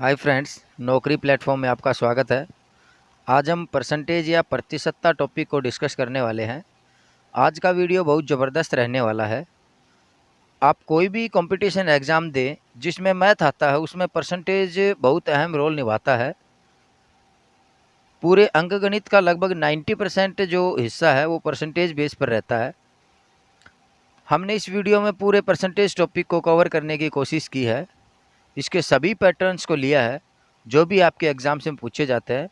Hi friends, नौकरी platform में आपका स्वागत है। आज हम परसेंटेज या प्रतिशतता टॉपिक को डिस्कस करने वाले हैं। आज का वीडियो बहुत ज़बरदस्त रहने वाला है। आप कोई भी कंपटीशन एग्ज़ाम दें जिसमें मैथ आता है, उसमें परसेंटेज बहुत अहम रोल निभाता है। पूरे अंकगणित का लगभग 90% जो हिस्सा है वो परसेंटेज बेस पर रहता है। हमने इस वीडियो में पूरे परसेंटेज टॉपिक को कवर करने की कोशिश की है। इसके सभी पैटर्न्स को लिया है जो भी आपके एग्ज़ाम से पूछे जाते हैं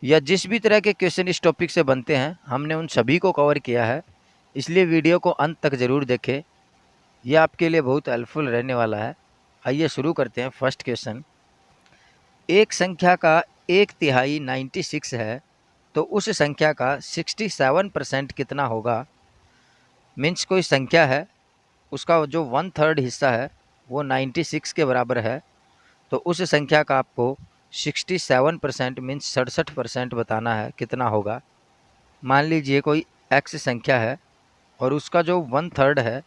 या जिस भी तरह के क्वेश्चन इस टॉपिक से बनते हैं, हमने उन सभी को कवर किया है। इसलिए वीडियो को अंत तक ज़रूर देखें, यह आपके लिए बहुत हेल्पफुल रहने वाला है। आइए शुरू करते हैं। फर्स्ट क्वेश्चन, एक संख्या का 1/3 96 है, तो उस संख्या का 67% कितना होगा। मीन्स कोई संख्या है, उसका जो 1/3 हिस्सा है वो 96 के बराबर है, तो उस संख्या का आपको 67% मीन्स 67% बताना है, कितना होगा। मान लीजिए कोई एक्स संख्या है और उसका जो 1/3 है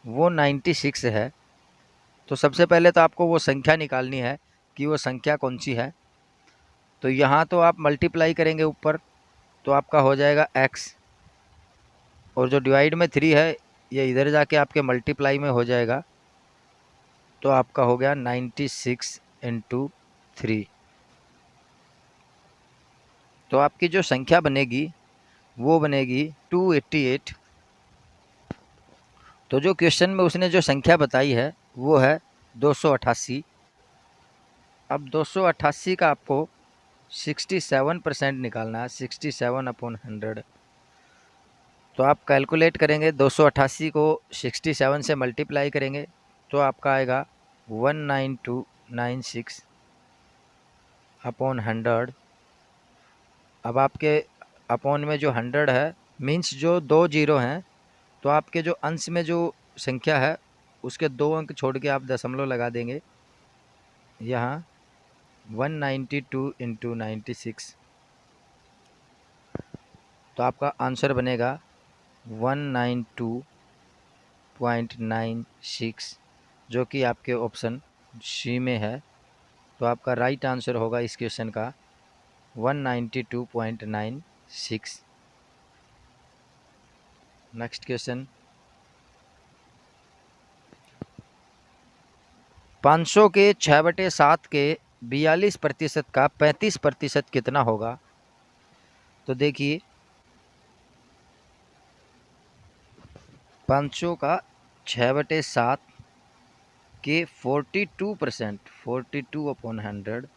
वो 96 है। तो सबसे पहले तो आपको वो संख्या निकालनी है कि वो संख्या कौन सी है। तो यहाँ तो आप मल्टीप्लाई करेंगे ऊपर, तो आपका हो जाएगा x, और जो डिवाइड में 3 है ये इधर जाके आपके मल्टीप्लाई में हो जाएगा, तो आपका हो गया 96 × 3। तो आपकी जो संख्या बनेगी वो बनेगी 288। तो जो क्वेश्चन में उसने जो संख्या बताई है वो है 288। अब 288 का आपको 67% निकालना है, 67/100। तो आप कैलकुलेट करेंगे, 288 को 67 से मल्टीप्लाई करेंगे तो आपका आएगा 19296/100। अब आपके अपॉन में जो 100 है, मीन्स जो 2 जीरो हैं, तो आपके जो अंश में जो संख्या है उसके 2 अंक छोड़ के आप दशमलव लगा देंगे यहाँ 192 × 96। तो आपका आंसर बनेगा 192.96, जो कि आपके ऑप्शन सी में है। तो आपका राइट आंसर होगा इस क्वेश्चन का 192.96। नेक्स्ट क्वेश्चन, 500 के 6/7 के 42% का 35% कितना होगा। तो देखिए, 500 का 6/7 के 42%, 42/100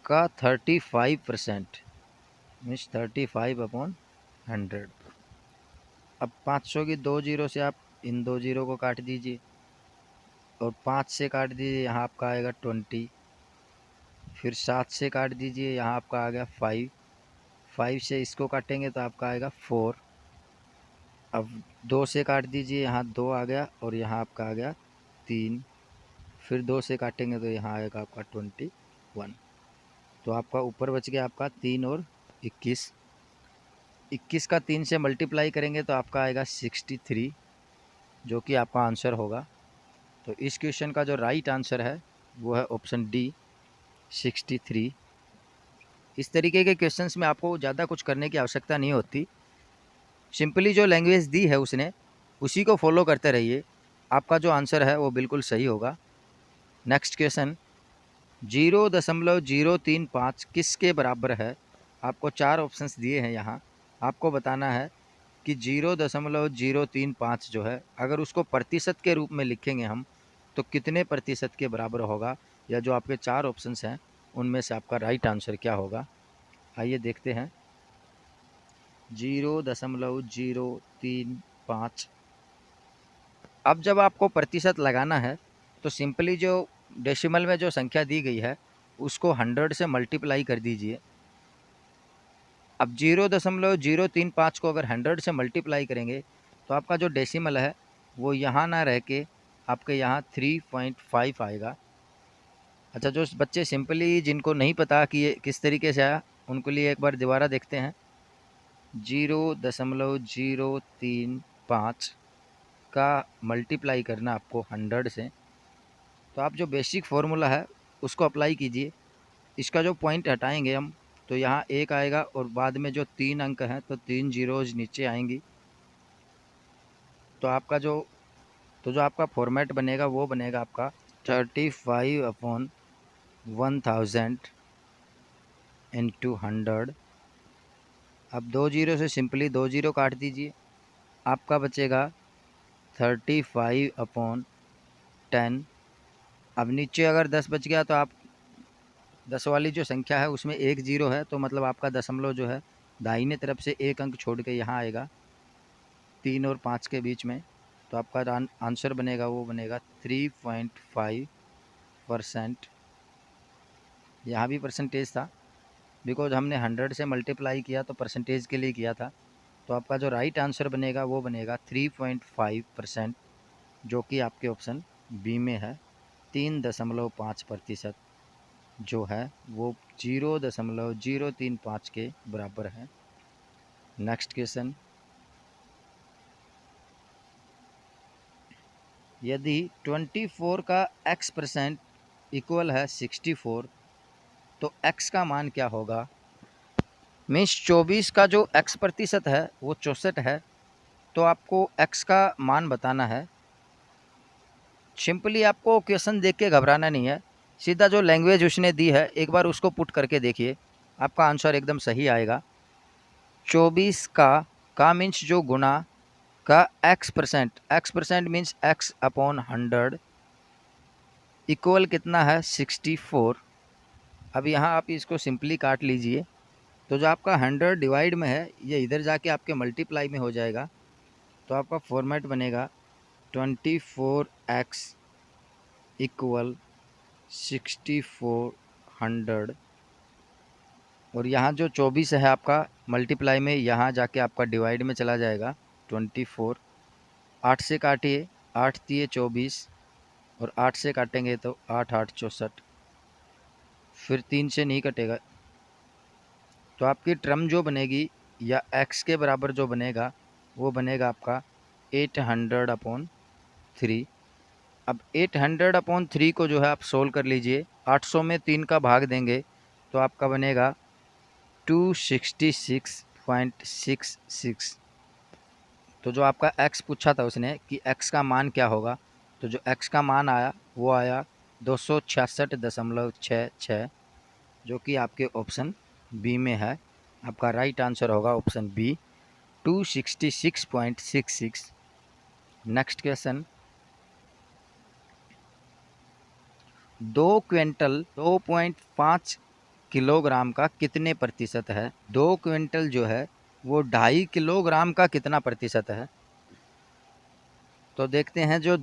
का 35% मीन्स 35/100। अब 500 की 2 जीरो से आप इन 2 जीरो को काट दीजिए और 5 से काट दीजिए, यहाँ आपका आएगा 20। फिर 7 से काट दीजिए, यहाँ आपका आ गया 5। 5 से इसको काटेंगे तो आपका आएगा 4। अब 2 से काट दीजिए, यहाँ 2 आ गया और यहाँ आपका आ गया 3। फिर 2 से काटेंगे तो यहाँ आएगा आपका 21। तो आपका ऊपर बच गया आपका 3 और 21। 21 का 3 से मल्टीप्लाई करेंगे तो आपका आएगा 63, जो कि आपका आंसर होगा। तो इस क्वेश्चन का जो राइट आंसर है वो है ऑप्शन डी, 63। इस तरीके के क्वेश्चंस में आपको ज़्यादा कुछ करने की आवश्यकता नहीं होती। सिंपली जो लैंग्वेज दी है उसने, उसी को फॉलो करते रहिए, आपका जो आंसर है वो बिल्कुल सही होगा। नेक्स्ट क्वेश्चन, 0.035 किसके बराबर है। आपको 4 ऑप्शंस दिए हैं यहाँ, आपको बताना है कि 0.035 जो है, अगर उसको प्रतिशत के रूप में लिखेंगे हम तो कितने प्रतिशत के बराबर होगा, या जो आपके 4 ऑप्शंस हैं उनमें से आपका राइट आंसर क्या होगा। आइए देखते हैं। 0.035। अब जब आपको प्रतिशत लगाना है तो सिंपली जो डेसिमल में जो संख्या दी गई है उसको 100 से मल्टीप्लाई कर दीजिए। अब 0.035 को अगर 100 से मल्टीप्लाई करेंगे तो आपका जो डेसिमल है वो यहाँ ना रह के आपके यहाँ 3.5 आएगा। अच्छा, जो बच्चे सिंपली जिनको नहीं पता कि ये किस तरीके से आया, उनके लिए एक बार दोबारा देखते हैं। 0.035 का मल्टीप्लाई करना आपको 100 से, तो आप जो बेसिक फार्मूला है उसको अप्लाई कीजिए। इसका जो पॉइंट हटाएंगे हम तो यहाँ 1 आएगा और बाद में जो 3 अंक हैं तो 3 जीरोज़ नीचे आएंगी। तो जो आपका फॉर्मेट बनेगा वो बनेगा आपका 35/1000 इंटू 100। अब 2 जीरो से सिंपली 2 जीरो काट दीजिए, आपका बचेगा 35/10। अब नीचे अगर 10 बच गया तो आप 10 वाली जो संख्या है उसमें 1 जीरो है, तो मतलब आपका दशमलव जो है दाहिने तरफ से 1 अंक छोड़ के यहाँ आएगा 3 और 5 के बीच में। तो आपका आंसर बनेगा वो बनेगा 3.5%। यहाँ भी परसेंटेज था, बिकॉज हमने 100 से मल्टीप्लाई किया तो परसेंटेज के लिए किया था। तो आपका जो राइट आंसर बनेगा वो बनेगा 3.5%, जो कि आपके ऑप्शन बी में है। 3.5% जो है वो 0.035 के बराबर है। नेक्स्ट क्वेश्चन, यदि 24 का x% इक्वल है 64 तो x का मान क्या होगा। मीन्स 24 का जो x% है वो 64 है, तो आपको x का मान बताना है। सिंपली आपको क्वेश्चन देख के घबराना नहीं है, सीधा जो लैंग्वेज उसने दी है एक बार उसको पुट करके देखिए, आपका आंसर एकदम सही आएगा। 24 का मीन्स जो गुना का x% मीन्स x/100 इक्वल कितना है 64। अब यहाँ आप इसको सिंपली काट लीजिए, तो जो आपका 100 डिवाइड में है ये इधर जाके आपके मल्टीप्लाई में हो जाएगा। तो आपका फॉर्मेट बनेगा 24x इक्वल 6400, और यहाँ जो 24 है आपका मल्टीप्लाई में यहाँ जाके आपका डिवाइड में चला जाएगा 24। 8 से काटिए, 8 तिये 24 और 8 से काटेंगे तो 8 8 64, फिर 3 से नहीं कटेगा। तो आपकी टर्म जो बनेगी या x के बराबर जो बनेगा वो बनेगा आपका 800/3। अब 800/3 को जो है आप सोल्व कर लीजिए, 800 में 3 का भाग देंगे तो आपका बनेगा 266.66। तो जो आपका x पूछा था उसने कि x का मान क्या होगा, तो जो x का मान आया वो आया 266.66, जो कि आपके ऑप्शन बी में है। आपका राइट आंसर होगा option B 266.66। Next question, 2 quintal 2.5 kilogram का कितने प्रतिशत है। 2 क्विंटल जो है वो 2.5 किलोग्राम का कितना प्रतिशत है। तो देखते हैं, जो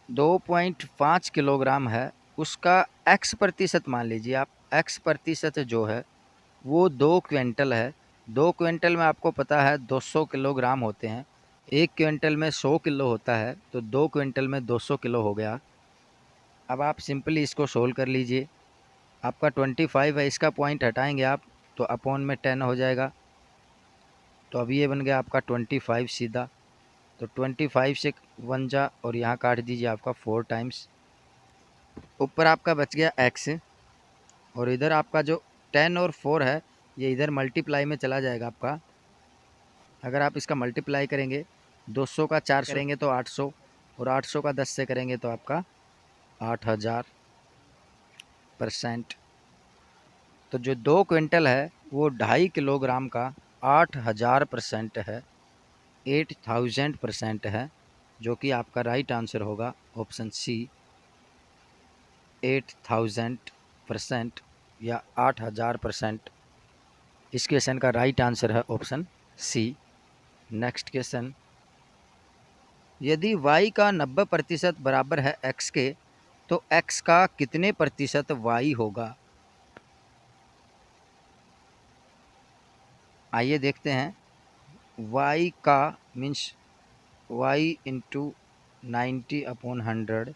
2.5 किलोग्राम है उसका x% मान लीजिए आप, x% जो है वो 2 क्विंटल है। 2 क्विंटल में आपको पता है 200 किलोग्राम होते हैं, 1 क्विंटल में 100 किलो होता है, तो 2 क्विंटल में 200 किलो हो गया। अब आप सिंपली इसको सोल्व कर लीजिए, आपका 25 है, इसका पॉइंट हटाएंगे आप तो अपॉन में 10 हो जाएगा। तो अब ये बन गया आपका 25 सीधा, तो 25 से 1 जा और यहाँ काट दीजिए आपका 4 टाइम्स, ऊपर आपका बच गया x, और इधर आपका जो 10 और 4 है ये इधर मल्टीप्लाई में चला जाएगा आपका। अगर आप इसका मल्टीप्लाई करेंगे 200 का 4 करेंगे तो 800, और 800 का 10 से करेंगे तो आपका 8000%। तो जो 2 क्विंटल है वो 2.5 किलोग्राम का 8000% है, 8000% है, जो कि आपका राइट आंसर होगा ऑप्शन सी 8000% या 8000%। इस क्वेश्चन का राइट आंसर है ऑप्शन सी। नेक्स्ट क्वेश्चन, यदि y का 90% बराबर है x के तो x का कितने प्रतिशत y होगा। आइए देखते हैं, y का मीन्स y इंटू 90/100।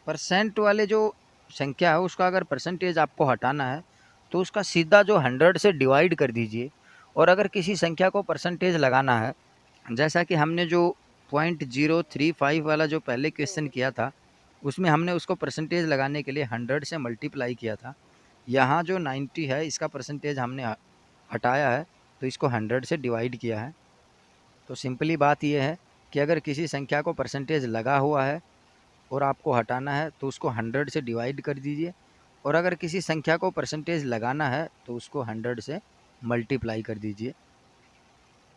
परसेंट वाले जो संख्या है उसका अगर परसेंटेज आपको हटाना है तो उसका सीधा जो 100 से डिवाइड कर दीजिए, और अगर किसी संख्या को परसेंटेज लगाना है, जैसा कि हमने जो 0.035 वाला जो पहले क्वेश्चन किया था उसमें हमने उसको परसेंटेज लगाने के लिए 100 से मल्टीप्लाई किया था। यहाँ जो 90 है इसका परसेंटेज हमने हटाया है तो इसको 100 से डिवाइड किया है। तो सिंपली बात यह है कि अगर किसी संख्या को परसेंटेज लगा हुआ है और आपको हटाना है तो उसको 100 से डिवाइड कर दीजिए, और अगर किसी संख्या को परसेंटेज लगाना है तो उसको 100 से मल्टीप्लाई कर दीजिए।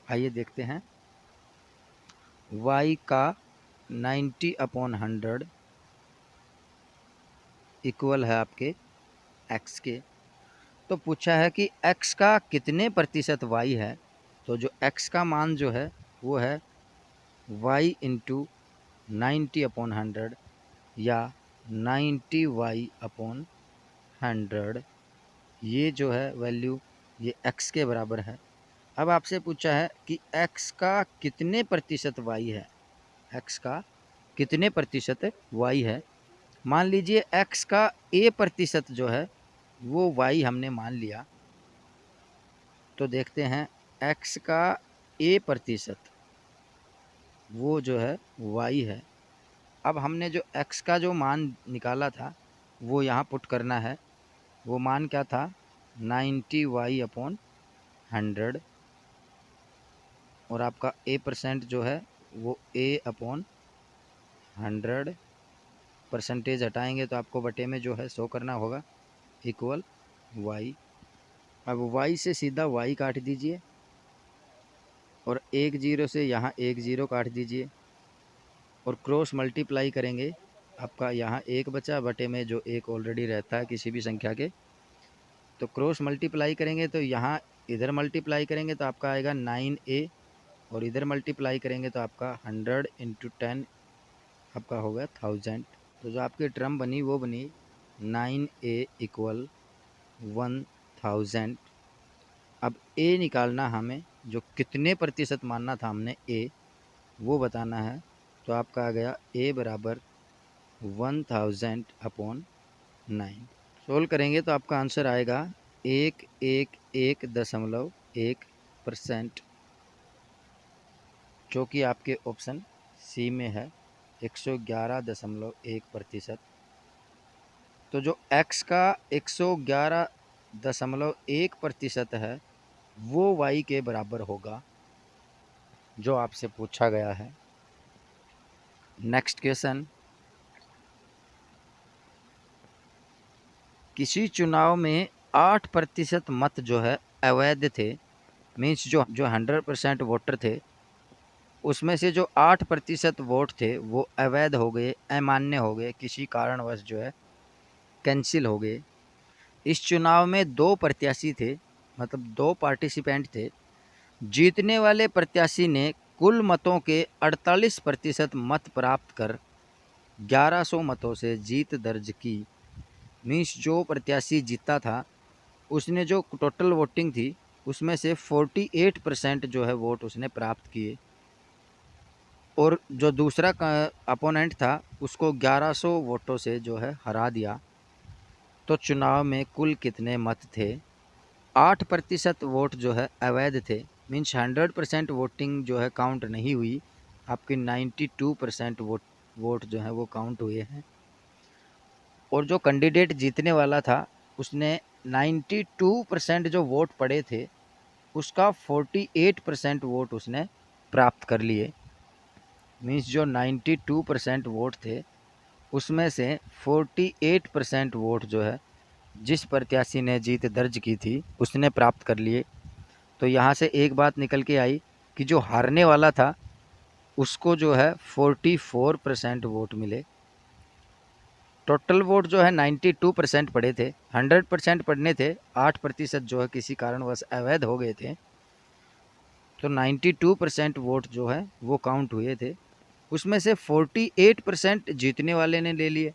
आइए देखते हैं। y का 90/100 इक्वल है आपके x के। तो पूछा है कि x का कितने प्रतिशत y है। तो जो x का मान जो है वो है y इंटू 90/100 या 90y/100। ये जो है वैल्यू ये x के बराबर है। अब आपसे पूछा है कि x का कितने प्रतिशत y है, x का कितने प्रतिशत y है। मान लीजिए x का a प्रतिशत जो है वो y हमने मान लिया। तो देखते हैं x का a प्रतिशत वो जो है y है। अब हमने जो x का जो मान निकाला था वो यहाँ पुट करना है। वो मान क्या था 90y/100, और आपका a% जो है वो a/100। परसेंटेज हटाएंगे तो आपको बटे में जो है 100 करना होगा इक्वल y। अब y से सीधा y काट दीजिए और 1 0 से यहाँ 1 0 काट दीजिए और क्रॉस मल्टीप्लाई करेंगे। आपका यहाँ 1 बचा, बटे में जो 1 ऑलरेडी रहता है किसी भी संख्या के। तो क्रॉस मल्टीप्लाई करेंगे तो यहाँ इधर मल्टीप्लाई करेंगे तो आपका आएगा 9a, और इधर मल्टीप्लाई करेंगे तो आपका 100 × 10 आपका होगा 1000। तो जो आपकी टर्म बनी वो बनी 9a = 1000। अब a निकालना हमें, जो कितने प्रतिशत मानना था हमने a वो बताना है। तो आपका आ गया a बराबर 1000/9। सोल्व करेंगे तो आपका आंसर आएगा 111.1%, जो कि आपके ऑप्शन सी में है 111.1%। तो जो x का 111.1% है वो y के बराबर होगा, जो आपसे पूछा गया है। नेक्स्ट क्वेश्चन, किसी चुनाव में 8% मत जो है अवैध थे। मीन्स जो 100% वोटर थे उसमें से जो 8% वोट थे वो अवैध हो गए, अमान्य हो गए, किसी कारणवश जो है कैंसिल हो गए। इस चुनाव में 2 प्रत्याशी थे, मतलब 2 पार्टिसिपेंट थे। जीतने वाले प्रत्याशी ने कुल मतों के 48% मत प्राप्त कर 1100 मतों से जीत दर्ज की। मीन्स जो प्रत्याशी जीता था उसने जो टोटल वोटिंग थी उसमें से 48% जो है वोट उसने प्राप्त किए, और जो दूसरा अपोनेंट था उसको 1100 वोटों से जो है हरा दिया। तो चुनाव में कुल कितने मत थे। 8% वोट जो है अवैध थे। मीन्स 100% वोटिंग जो है काउंट नहीं हुई, आपकी 92% वोट जो है वो काउंट हुए हैं। और जो कैंडिडेट जीतने वाला था उसने 92% जो वोट पड़े थे उसका 48% वोट उसने प्राप्त कर लिए। मीन्स जो 92% वोट थे उसमें से 48% वोट जो है जिस प्रत्याशी ने जीत दर्ज की थी उसने प्राप्त कर लिए। तो यहाँ से एक बात निकल के आई कि जो हारने वाला था उसको जो है 44% वोट मिले। टोटल वोट जो है 92% पड़े थे, 100% पड़ने थे, 8% जो है किसी कारणवश अवैध हो गए थे। तो 92% वोट जो है वो काउंट हुए थे। उसमें से 48% जीतने वाले ने ले लिए।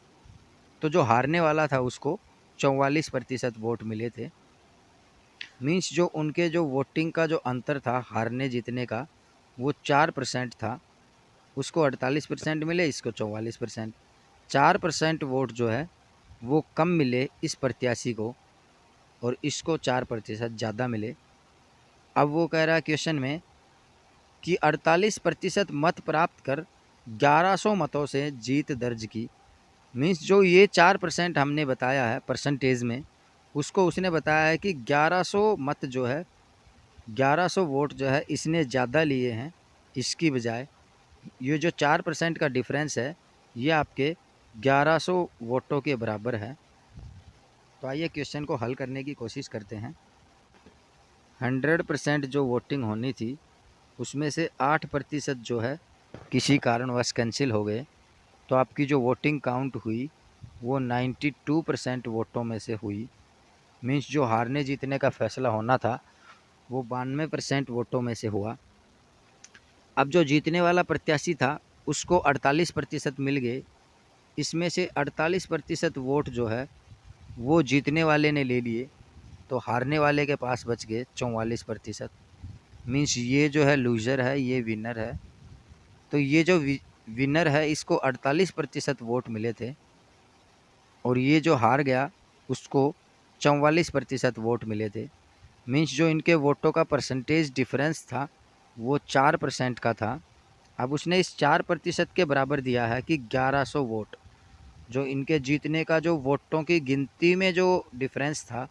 तो जो हारने वाला था उसको 44% वोट मिले थे। मीन्स जो उनके जो वोटिंग का जो अंतर था हारने जीतने का वो 4% था। उसको 48% मिले, इसको 44%। 4% वोट जो है वो कम मिले इस प्रत्याशी को और इसको 4% ज़्यादा मिले। अब वो कह रहा है क्वेश्चन में कि 48% मत प्राप्त कर 1100 मतों से जीत दर्ज की। मीन्स जो ये 4% हमने बताया है परसेंटेज में, उसको उसने बताया है कि 1100 मत जो है, 1100 वोट जो है इसने ज़्यादा लिए हैं इसकी बजाय। ये जो 4% का डिफरेंस है ये आपके 1100 वोटों के बराबर है। तो आइए क्वेश्चन को हल करने की कोशिश करते हैं। 100% जो वोटिंग होनी थी उसमें से 8% जो है किसी कारणवश कैंसिल हो गए, तो आपकी जो वोटिंग काउंट हुई वो 92% वोटों में से हुई। मीन्स जो हारने जीतने का फैसला होना था वो 92% वोटों में से हुआ। अब जो जीतने वाला प्रत्याशी था उसको 48% मिल गए। इसमें से 48% वोट जो है वो जीतने वाले ने ले लिए, तो हारने वाले के पास बच गए 44%। मीन्स ये जो है लूज़र है, ये विनर है। तो ये जो विनर है इसको 48% वोट मिले थे, और ये जो हार गया उसको 44% वोट मिले थे। मीन्स जो इनके वोटों का परसेंटेज डिफरेंस था वो 4% का था। अब उसने इस 4% के बराबर दिया है कि 1100 वोट, जो इनके जीतने का जो वोटों की गिनती में जो डिफरेंस था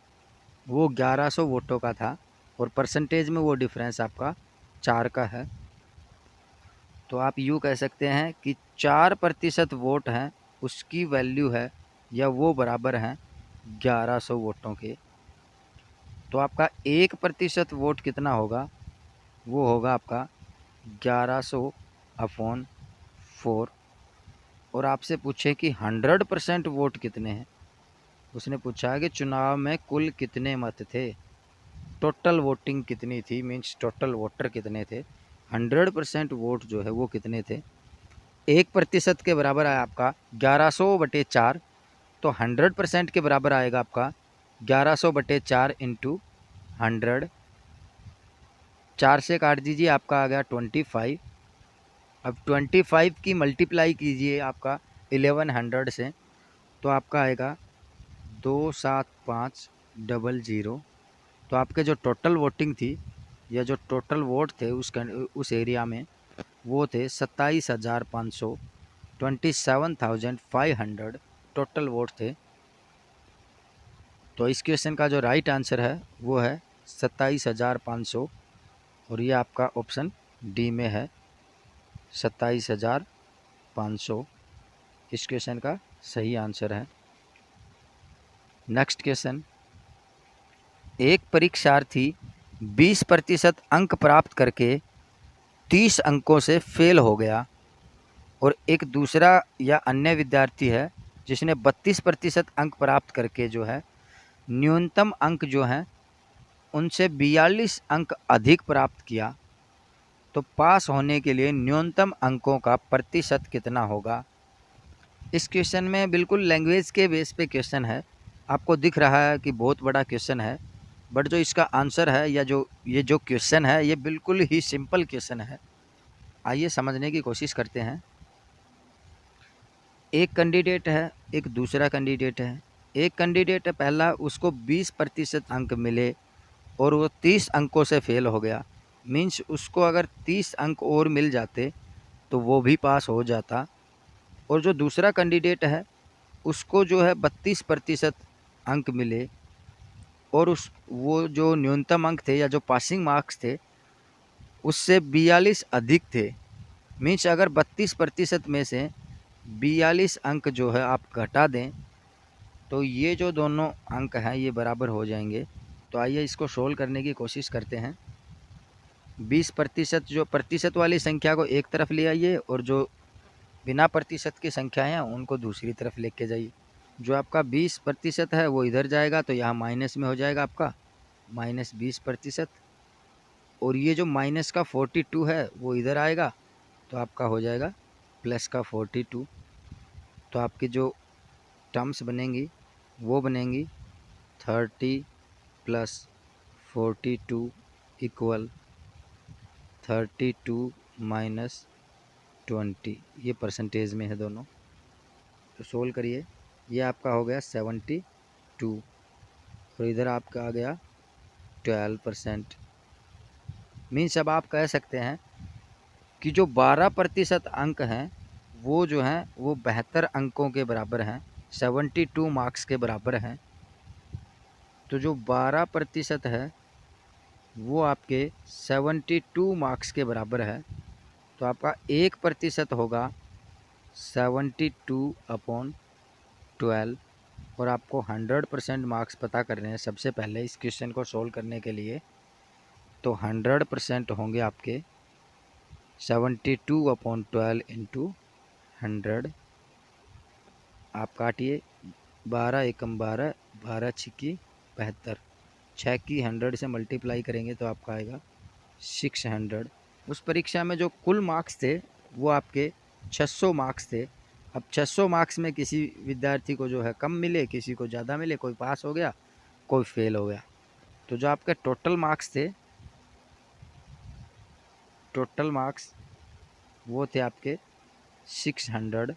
वो 1100 वोटों का था, और परसेंटेज में वो डिफरेंस आपका 4 का है। तो आप यूँ कह सकते हैं कि 4% वोट हैं उसकी वैल्यू है या वो बराबर हैं 1100 वोटों के। तो आपका 1% वोट कितना होगा, वो होगा आपका 1100/4। और आपसे पूछे कि 100% वोट कितने हैं, उसने पूछा कि चुनाव में कुल कितने मत थे, टोटल वोटिंग कितनी थी, मीन्स टोटल वोटर कितने थे। 100% वोट जो है वो कितने थे। 1% के बराबर आया आपका 1100/4, तो 100% के बराबर आएगा आपका 1100/4 इंटू 100। 4 से काट दीजिए, आपका आ गया 25। अब 25 की मल्टीप्लाई कीजिए आपका 1100 से, तो आपका आएगा 27500। तो आपके जो टोटल वोटिंग थी या जो टोटल वोट थे उस एरिया में वो थे 27,500, 27,500 टोटल वोट थे। तो इस क्वेश्चन का जो राइट आंसर है वो है 27,500, और ये आपका ऑप्शन डी में है 27,500 इस क्वेश्चन का सही आंसर है। नेक्स्ट क्वेश्चन, एक परीक्षार्थी 20% अंक प्राप्त करके 30 अंकों से फेल हो गया, और एक दूसरा या अन्य विद्यार्थी है जिसने 32% अंक प्राप्त करके जो है न्यूनतम अंक जो हैं उनसे 42 अंक अधिक प्राप्त किया। तो पास होने के लिए न्यूनतम अंकों का प्रतिशत कितना होगा। इस क्वेश्चन में बिल्कुल लैंग्वेज के बेस पे क्वेश्चन है। आपको दिख रहा है कि बहुत बड़ा क्वेश्चन है, बट जो इसका आंसर है या जो ये जो क्वेश्चन है ये बिल्कुल ही सिंपल क्वेश्चन है। आइए समझने की कोशिश करते हैं। एक कैंडिडेट है, एक दूसरा कैंडिडेट है। एक कैंडिडेट है पहला, उसको 20% अंक मिले और वो 30 अंकों से फेल हो गया। मीन्स उसको अगर 30 अंक और मिल जाते तो वो भी पास हो जाता। और जो दूसरा कैंडिडेट है उसको जो है 32% अंक मिले, और वो जो न्यूनतम अंक थे या जो पासिंग मार्क्स थे उससे 42 अधिक थे। मीन्स अगर 32% में से 42 अंक जो है आप घटा दें तो ये जो दोनों अंक हैं ये बराबर हो जाएंगे। तो आइए इसको सोल्व करने की कोशिश करते हैं। 20% जो प्रतिशत वाली संख्या को एक तरफ ले आइए, और जो बिना प्रतिशत की संख्याएं हैं उनको दूसरी तरफ लेके जाइए। जो आपका 20% है वो इधर जाएगा, तो यहाँ माइनस में हो जाएगा आपका -20%। और ये जो माइनस का 42 है वो इधर आएगा, तो आपका हो जाएगा प्लस का 42। तो आपकी जो टर्म्स बनेंगी वो बनेंगी 30 + 42 = 32 - 20। ये परसेंटेज में है दोनों। तो सोल्व करिए, ये आपका हो गया 72, और इधर आपका आ गया 12%। मीन्स अब आप कह सकते हैं कि जो 12% अंक हैं वो जो हैं वो 72 अंकों के बराबर हैं, 72 मार्क्स के बराबर हैं। तो जो 12% है वो आपके 72 मार्क्स के बराबर है। तो आपका 1% होगा 72/12 और आपको 100% मार्क्स पता करने हैं सबसे पहले इस क्वेश्चन को सोल्व करने के लिए। तो 100% होंगे आपके 72/12 इंटू 100। आप काटिए, 12 एकम 12, 12 छिक्की 72, 6 की 100 से मल्टीप्लाई करेंगे तो आपका आएगा 600। उस परीक्षा में जो कुल मार्क्स थे वो आपके 600 मार्क्स थे। अब 600 मार्क्स में किसी विद्यार्थी को जो है कम मिले, किसी को ज़्यादा मिले, कोई पास हो गया, कोई फेल हो गया। तो जो आपके टोटल मार्क्स थे, टोटल मार्क्स वो थे आपके 600।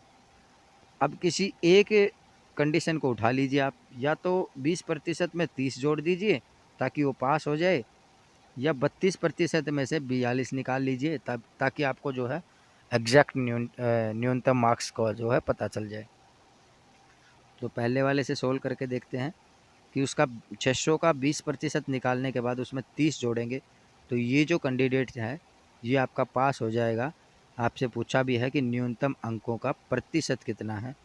अब किसी एक कंडीशन को उठा लीजिए आप, या तो 20% में 30 जोड़ दीजिए ताकि वो पास हो जाए, या 32% में से 42 निकाल लीजिए तब ताकि आपको जो है एग्जैक्ट न्यूनतम मार्क्स को जो है पता चल जाए। तो पहले वाले से सोल्व करके देखते हैं कि उसका 600 का 20% निकालने के बाद उसमें 30 जोड़ेंगे तो ये जो कैंडिडेट है ये आपका पास हो जाएगा। आपसे पूछा भी है कि न्यूनतम अंकों का प्रतिशत कितना है,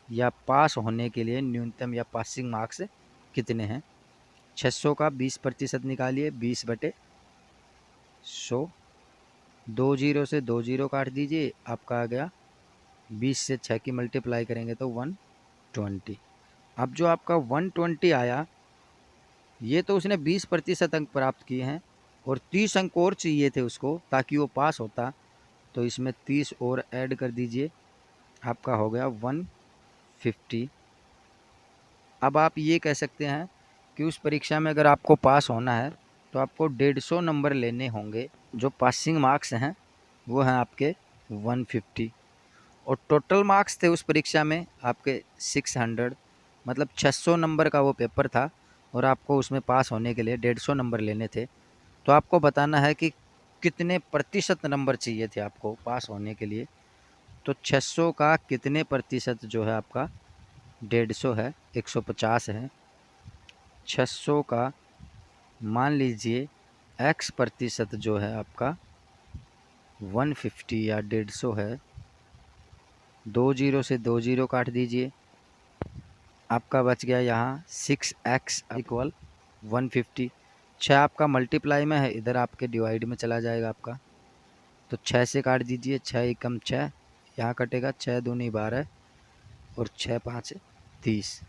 या पास होने के लिए न्यूनतम या पासिंग मार्क्स कितने हैं। 600 का 20% निकालिए, 20/100, 2 जीरो से 2 जीरो काट दीजिए, आपका आ गया 20 से 6 की मल्टीप्लाई करेंगे तो 120। अब जो आपका 120 आया ये तो उसने 20% अंक प्राप्त किए हैं और 30 अंक और चाहिए थे उसको ताकि वो पास होता। तो इसमें 30 और ऐड कर दीजिए, आपका हो गया 150। अब आप ये कह सकते हैं कि उस परीक्षा में अगर आपको पास होना है तो आपको 150 नंबर लेने होंगे। जो पासिंग मार्क्स हैं वो हैं आपके 150 और टोटल मार्क्स थे उस परीक्षा में आपके 600, मतलब 600 नंबर का वो पेपर था और आपको उसमें पास होने के लिए 150 नंबर लेने थे। तो आपको बताना है कि कितने प्रतिशत नंबर चाहिए थे आपको पास होने के लिए। तो 600 का कितने प्रतिशत जो है आपका 150 है, 150 है। 600 का मान लीजिए x प्रतिशत जो है आपका 150 या 150 है। 2 जीरो से 2 जीरो काट दीजिए, आपका बच गया यहाँ 6x इक्वल 150। 6 आपका मल्टीप्लाई में है, इधर आपके डिवाइड में चला जाएगा आपका। तो 6 से काट दीजिए, 6 एकम 6, यहाँ कटेगा 6 दूनी 12 और 6 5 30।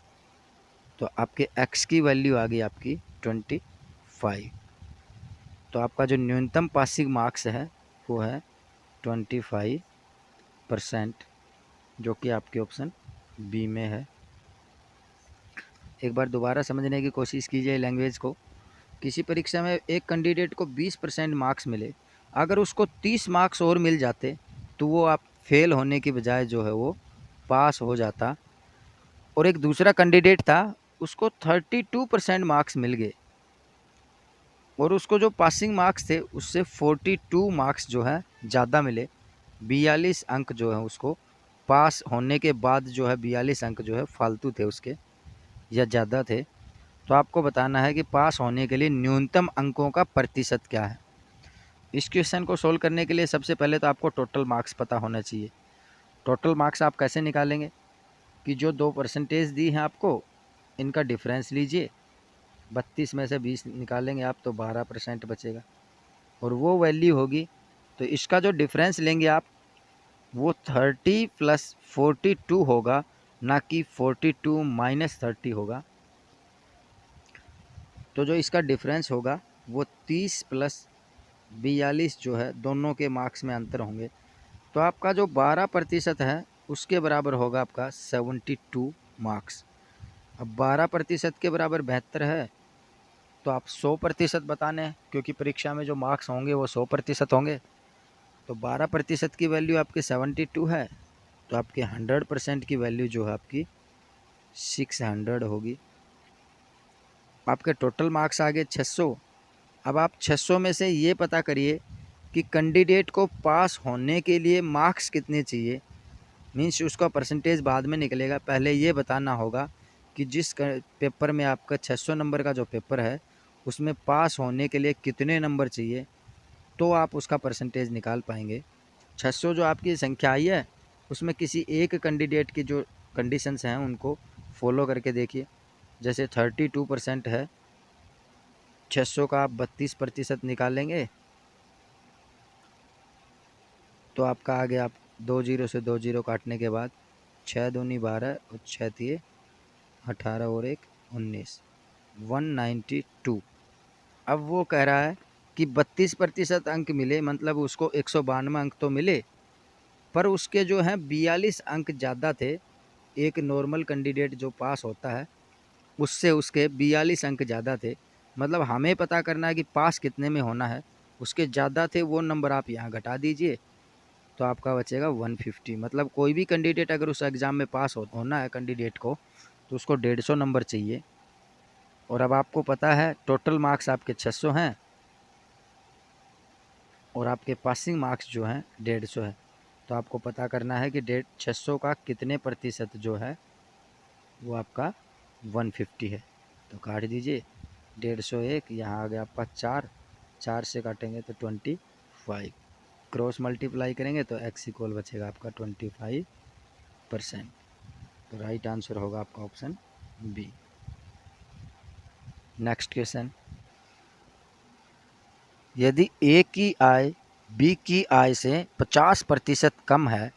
तो आपके x की वैल्यू आ गई आपकी 25। तो आपका जो न्यूनतम पासिंग मार्क्स है वो है 25%, जो कि आपके ऑप्शन बी में है। एक बार दोबारा समझने की कोशिश कीजिए लैंग्वेज को। किसी परीक्षा में एक कैंडिडेट को 20% मार्क्स मिले, अगर उसको 30 मार्क्स और मिल जाते तो वो आप फेल होने की बजाय जो है वो पास हो जाता। और एक दूसरा कैंडिडेट था, उसको 32% मार्क्स मिल गए और उसको जो पासिंग मार्क्स थे उससे 42 मार्क्स जो है ज़्यादा मिले। 42 अंक जो है उसको पास होने के बाद जो है 42 अंक जो है फालतू थे उसके या ज़्यादा थे। तो आपको बताना है कि पास होने के लिए न्यूनतम अंकों का प्रतिशत क्या है। इस क्वेश्चन को सोल्व करने के लिए सबसे पहले तो आपको टोटल मार्क्स पता होना चाहिए। टोटल मार्क्स आप कैसे निकालेंगे कि जो 2% दी हैं आपको इनका डिफरेंस लीजिए, 32 में से 20 निकालेंगे आप तो 12% बचेगा और वो वैल्यू होगी। तो इसका जो डिफरेंस लेंगे आप वो 30 + 42 होगा, ना कि 42 - 30 होगा। तो जो इसका डिफरेंस होगा वो 30 + 42 जो है दोनों के मार्क्स में अंतर होंगे। तो आपका जो 12% है उसके बराबर होगा आपका 72 मार्क्स। अब 12% के बराबर 72 है तो आप 100% बताने हैं, क्योंकि परीक्षा में जो मार्क्स होंगे वो 100% होंगे। तो 12% की वैल्यू आपकी 72 है, तो आपके 100% की वैल्यू जो है आपकी 600 होगी। आपके टोटल मार्क्स आ गए 600। अब आप 600 में से ये पता करिए कि कैंडिडेट को पास होने के लिए मार्क्स कितने चाहिए, मीन्स उसका परसेंटेज बाद में निकलेगा। पहले ये बताना होगा कि जिस पेपर में आपका 600 नंबर का जो पेपर है उसमें पास होने के लिए कितने नंबर चाहिए, तो आप उसका परसेंटेज निकाल पाएंगे। 600 जो आपकी संख्या आई है उसमें किसी एक कैंडिडेट की जो कंडीशंस हैं उनको फॉलो करके देखिए। जैसे 32% है, 600 का आप 32% निकालेंगे तो आपका आ गया, आप 2 जीरो से 2 जीरो काटने के बाद 6 दूनी 12 और 6 दिए 18 और 1 19, 192। अब वो कह रहा है कि 32% अंक मिले, मतलब उसको 192 अंक तो मिले, पर उसके जो हैं 42 अंक ज़्यादा थे। एक नॉर्मल कैंडिडेट जो पास होता है उससे उसके 42 अंक ज़्यादा थे। मतलब हमें पता करना है कि पास कितने में होना है, उसके ज़्यादा थे वो नंबर आप यहाँ घटा दीजिए तो आपका बचेगा 150। मतलब कोई भी कैंडिडेट अगर उस एग्ज़ाम में पास होना है कैंडिडेट को तो उसको 150 नंबर चाहिए। और अब आपको पता है टोटल मार्क्स आपके 600 हैं और आपके पासिंग मार्क्स जो हैं 150 है। तो आपको पता करना है कि 600 का कितने प्रतिशत जो है वो आपका 150 है। तो काट दीजिए 150, यहाँ आ गया आपका 4, 4 से काटेंगे तो 25, क्रॉस मल्टीप्लाई करेंगे तो x इक्वल बचेगा आपका 25%। तो राइट आंसर होगा आपका ऑप्शन बी। नेक्स्ट क्वेश्चन, यदि ए की आय बी की आय से 50% कम है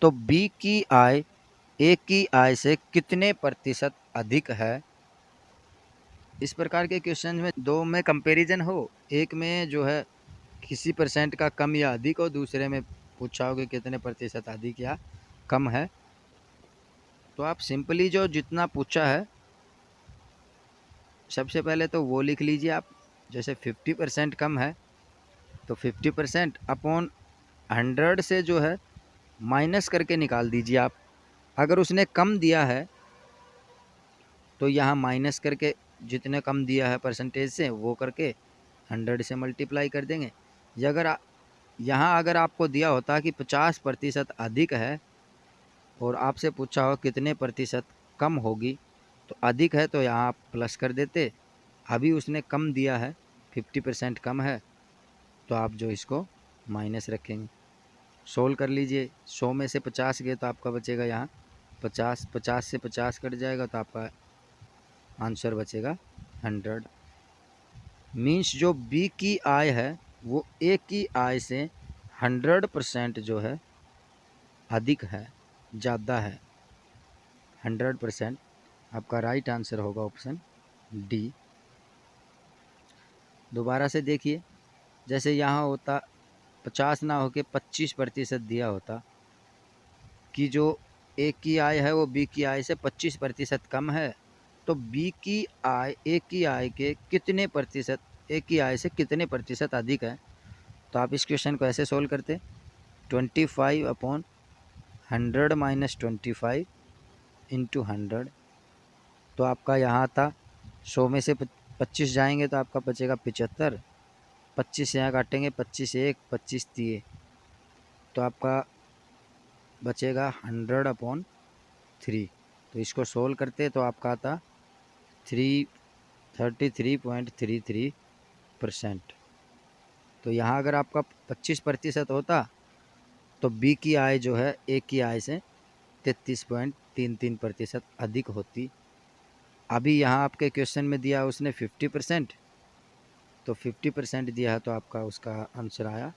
तो बी की आय ए की आय से कितने प्रतिशत अधिक है। इस प्रकार के क्वेश्चन में दो में कंपैरिजन हो, एक में जो है किसी परसेंट का कम या अधिक हो, दूसरे में पूछा हो कि कितने प्रतिशत अधिक या कम है। तो आप सिंपली जो जितना पूछा है सबसे पहले तो वो लिख लीजिए आप। जैसे 50% कम है तो 50% अपॉन 100 से जो है माइनस करके निकाल दीजिए आप। अगर उसने कम दिया है तो यहाँ माइनस करके जितने कम दिया है परसेंटेज से वो करके 100 से मल्टीप्लाई कर देंगे। यहाँ अगर आपको दिया होता कि 50% अधिक है और आपसे पूछा हो कितने प्रतिशत कम होगी, तो अधिक है तो यहाँ आप प्लस कर देते। अभी उसने कम दिया है 50% कम है तो आप जो इसको माइनस रखेंगे। सोल्व कर लीजिए, 100 में से 50 गए तो आपका बचेगा यहाँ 50, 50 से 50 कट जाएगा तो आपका आंसर बचेगा 100। मीन्स जो बी की आय है वो ए की आय से 100% जो है अधिक है, ज़्यादा है। 100% आपका राइट आंसर होगा ऑप्शन डी। दोबारा से देखिए, जैसे यहाँ होता 50 ना होके 25% दिया होता कि जो ए की आय है वो बी की आय से 25% कम है, तो बी की आय ए की आय के कितने प्रतिशत, ए की आय से कितने प्रतिशत अधिक है। तो आप इस क्वेश्चन को ऐसे सोल्व करते, 25/100 माइनस 25 इंटू 100। तो आपका यहाँ था 100 में से 25 जाएंगे तो आपका बचेगा 75, 25 यहाँ काटेंगे 25 1 25 दिए तो आपका बचेगा 100/3। तो इसको सोल्व करते तो आपका आता 33.33%। तो यहाँ अगर आपका 25% होता तो बी की आय जो है ए की आय से 33.33% अधिक होती। अभी यहाँ आपके क्वेश्चन में दिया उसने 50%, तो 50% दिया है तो आपका उसका आंसर आया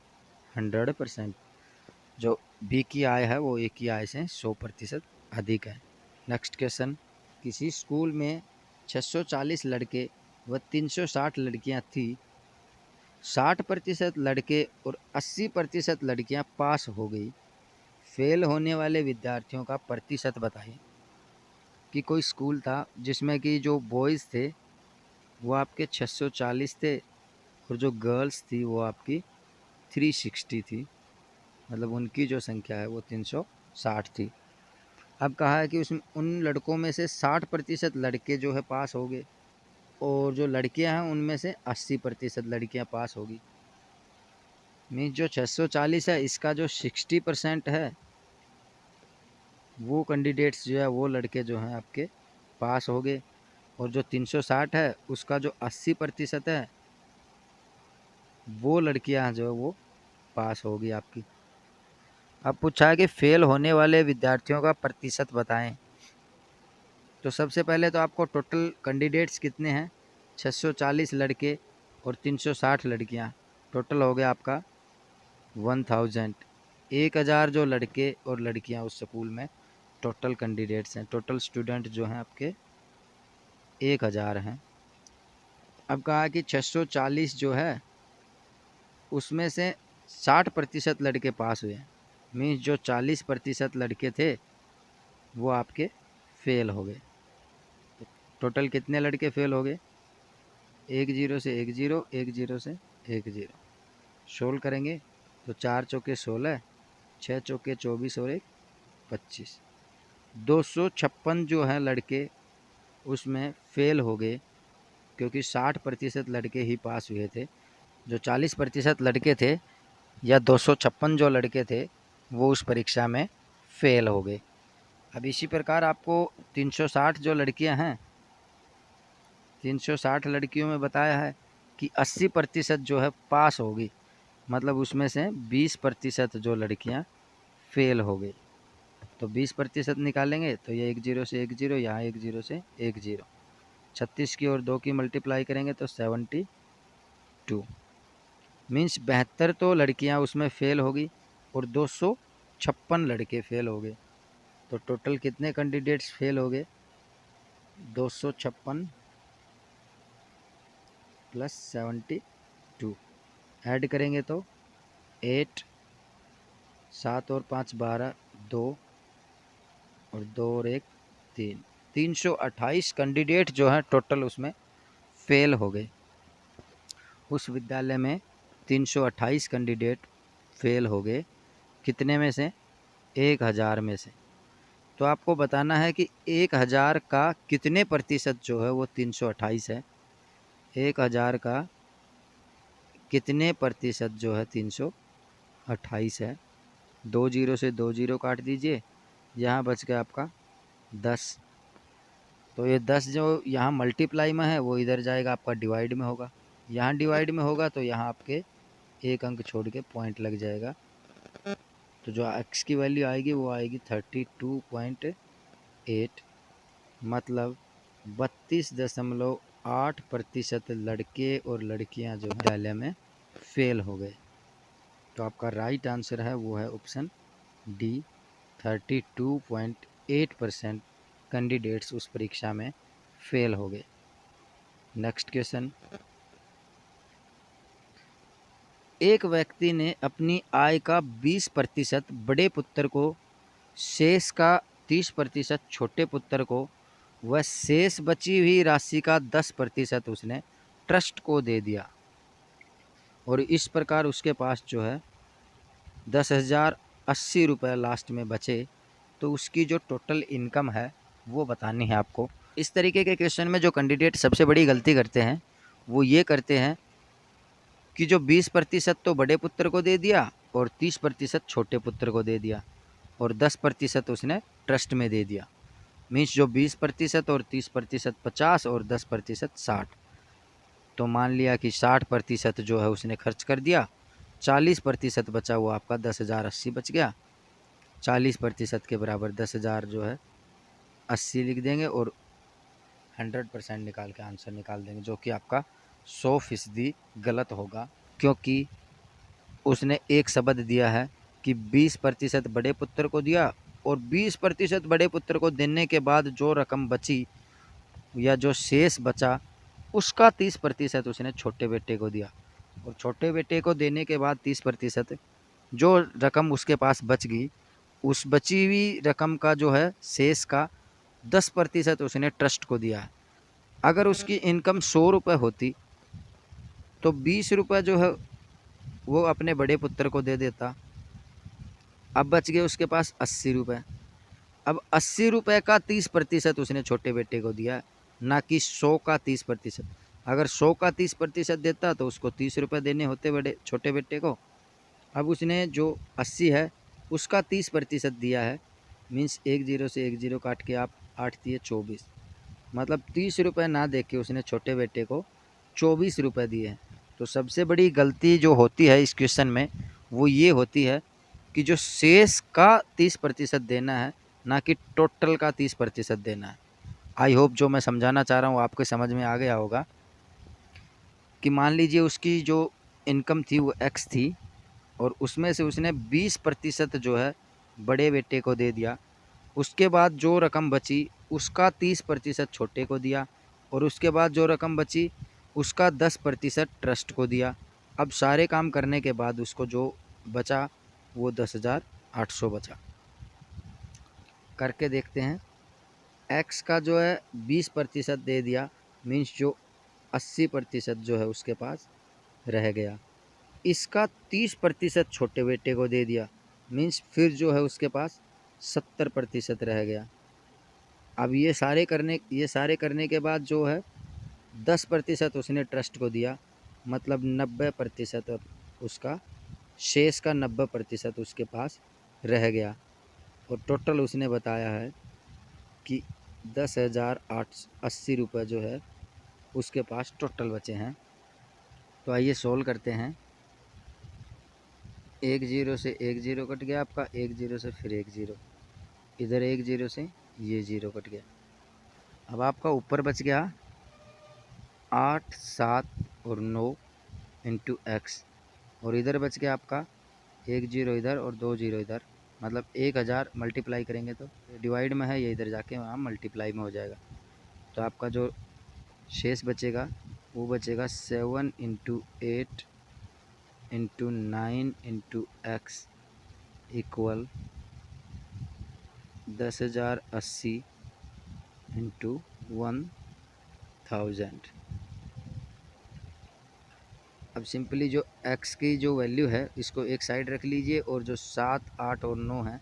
100%। जो बी की आय है वो ए की आय से 100% अधिक है। नेक्स्ट क्वेश्चन, किसी स्कूल में 640 लड़के व 360 लड़कियां थी। 60% लड़के और 80% लड़कियां पास हो गई। फेल होने वाले विद्यार्थियों का प्रतिशत बताइए। कि कोई स्कूल था जिसमें कि जो बॉयज़ थे वो आपके 640 थे और जो गर्ल्स थी वो आपकी 360 थी। मतलब उनकी जो संख्या है वो 360 थी। अब कहा है कि उसमें उन लड़कों में से 60% लड़के जो है पास हो गए और जो लड़कियां हैं उनमें से 80% लड़कियां पास होगी। मीन्स जो 640 है इसका जो 60% है वो कैंडिडेट्स जो है वो लड़के जो हैं आपके पास हो गए, और जो 360 है उसका जो 80% है वो लड़कियां जो है वो पास होगी आपकी। अब पूछा है कि फेल होने वाले विद्यार्थियों का प्रतिशत बताएं। तो सबसे पहले तो आपको टोटल कैंडिडेट्स कितने हैं, 640 लड़के और 360 लड़कियां, टोटल हो गया आपका 1000। 1000 जो लड़के और लड़कियां उस स्कूल में टोटल कैंडिडेट्स हैं, टोटल स्टूडेंट जो हैं आपके 1000 हैं। अब कहा कि 640 जो है उसमें से 60% लड़के पास हुए, मीन्स जो 40% लड़के थे वो आपके फेल हो गए। टोटल कितने लड़के फेल हो गए, 10 से 10, 10 से 10। सोल्व करेंगे तो 4 चौके 16, 6 चौके 24 और 1 25। 256 जो हैं लड़के उसमें फेल हो गए, क्योंकि 60% लड़के ही पास हुए थे। जो 40% लड़के थे या 256 जो लड़के थे वो उस परीक्षा में फेल हो गए। अब इसी प्रकार आपको 360 जो लड़कियां हैं, 360 लड़कियों में बताया है कि 80% जो है पास होगी, मतलब उसमें से 20% जो लड़कियां फेल हो गई। तो 20% निकालेंगे तो ये 10 से 10, यहाँ 10 से 10, 36 की और 2 की मल्टीप्लाई करेंगे तो 72, मीन्स 72 तो लड़कियां उसमें फेल होगी और 256 लड़के फेल हो गए। तो टोटल कितने कैंडिडेट्स फेल हो गए, 256 प्लस 72, ऐड करेंगे तो 8, 7 और 5 12, 2 और 2 और 1 3, 328 कैंडिडेट जो हैं टोटल उसमें फेल हो गए। उस विद्यालय में 328 कैंडिडेट फेल हो गए, कितने में से, 1000 में से। तो आपको बताना है कि 1000 का कितने प्रतिशत जो है वो 328 है, 1000 का कितने प्रतिशत जो है 328 है। 20 से 20 काट दीजिए, यहाँ बच गया आपका 10। तो ये 10 जो यहाँ मल्टीप्लाई में है वो इधर जाएगा आपका डिवाइड में होगा, यहाँ डिवाइड में होगा तो यहाँ आपके एक अंक छोड़ के पॉइंट लग जाएगा। तो जो x की वैल्यू आएगी वो आएगी 32.8, मतलब 32.8% लड़के और लड़कियां जो विद्यालय में फेल हो गए। तो आपका राइट आंसर है वो है ऑप्शन डी, 32.8% कैंडिडेट्स उस परीक्षा में फेल हो गए। नेक्स्ट क्वेश्चन, एक व्यक्ति ने अपनी आय का 20% बड़े पुत्र को, शेष का 30% छोटे पुत्र को, वह शेष बची हुई राशि का 10% उसने ट्रस्ट को दे दिया, और इस प्रकार उसके पास जो है 10,080 रुपये लास्ट में बचे। तो उसकी जो टोटल इनकम है वो बतानी है आपको। इस तरीके के क्वेश्चन में जो कैंडिडेट सबसे बड़ी गलती करते हैं वो ये करते हैं कि जो 20% तो बड़े पुत्र को दे दिया और 30% छोटे पुत्र को दे दिया, और 10% उसने ट्रस्ट में दे दिया। मीन्स जो 20% और 30% 50 और 10% 60। तो मान लिया कि 60% जो है उसने खर्च कर दिया, 40% बचा हुआ आपका 10,080 बच गया। 40% के बराबर 10,000 जो है 80 लिख देंगे और 100% निकाल के आंसर निकाल देंगे, जो कि आपका 100% गलत होगा, क्योंकि उसने एक शब्द दिया है कि 20% बड़े पुत्र को दिया, और 20% बड़े पुत्र को देने के बाद जो रकम बची या जो शेष बचा उसका 30% उसने छोटे बेटे को दिया, और छोटे बेटे को देने के बाद 30% जो रकम उसके पास बच गई, उस बची हुई रकम का जो है शेष का 10% उसने ट्रस्ट को दिया है। अगर उसकी इनकम 100 रुपये होती तो 20 रुपये जो है वो अपने बड़े पुत्र को दे देता। अब बच गए उसके पास 80 रुपये। अब 80 रुपये का 30% उसने छोटे बेटे को दिया, ना कि 100 का 30%। अगर 100 का 30% देता तो उसको 30 रुपये देने होते बड़े छोटे बेटे को, अब उसने जो 80 है उसका 30% दिया है, मीन्स एक जीरो से एक जीरो काट के आप 8 दिए 24, मतलब 30 रुपये ना दे के उसने छोटे बेटे को 24 रुपये दिए हैं। तो सबसे बड़ी गलती जो होती है इस क्वेश्चन में वो ये होती है कि जो शेष का 30% देना है, ना कि टोटल का 30% देना है। आई होप जो मैं समझाना चाह रहा हूँ आपके समझ में आ गया होगा कि मान लीजिए उसकी जो इनकम थी वो एक्स थी और उसमें से उसने 20% जो है बड़े बेटे को दे दिया। उसके बाद जो रकम बची उसका 30% छोटे को दिया और उसके बाद जो रकम बची उसका 10% ट्रस्ट को दिया। अब सारे काम करने के बाद उसको जो बचा वो 10,800 बचा। करके देखते हैं। एक्स का जो है 20% दे दिया, मीन्स जो 80% जो है उसके पास रह गया। इसका 30% छोटे बेटे को दे दिया, मीन्स फिर जो है उसके पास 70% रह गया। अब ये सारे करने के बाद जो है 10% उसने ट्रस्ट को दिया, मतलब 90%, और उसका शेष का 90% उसके पास रह गया। और टोटल उसने बताया है कि 10,880 रुपये जो है उसके पास टोटल बचे हैं। तो आइए सोल्व करते हैं। एक जीरो से एक जीरो कट गया आपका, एक जीरो से फिर एक जीरो, इधर एक जीरो से ये जीरो कट गया। अब आपका ऊपर बच गया 8, 7 और 9 इंटू एक्स, और इधर बच गया आपका एक जीरो इधर और दो जीरो इधर, मतलब 1000 मल्टीप्लाई करेंगे तो डिवाइड में है, ये इधर जाके वहाँ मल्टीप्लाई में हो जाएगा। तो आपका जो शेष बचेगा वो बचेगा 7 into 8 into 9 into x equal 10,080 into 1000। अब सिंपली जो x की जो वैल्यू है इसको एक साइड रख लीजिए, और जो 7, 8 और 9 है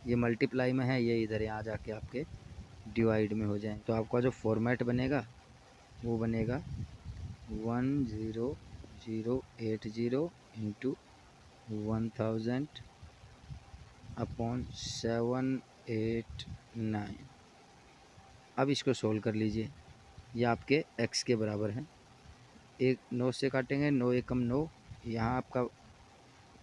ये मल्टीप्लाई में है, ये इधर यहाँ जाके आपके डिवाइड में हो जाए। तो आपका जो फॉर्मेट बनेगा वो बनेगा 10080 इंटू 1000 अपॉन 789। अब इसको सोल्व कर लीजिए, ये आपके x के बराबर है। एक 9 से काटेंगे, 9 एकम 9, यहाँ आपका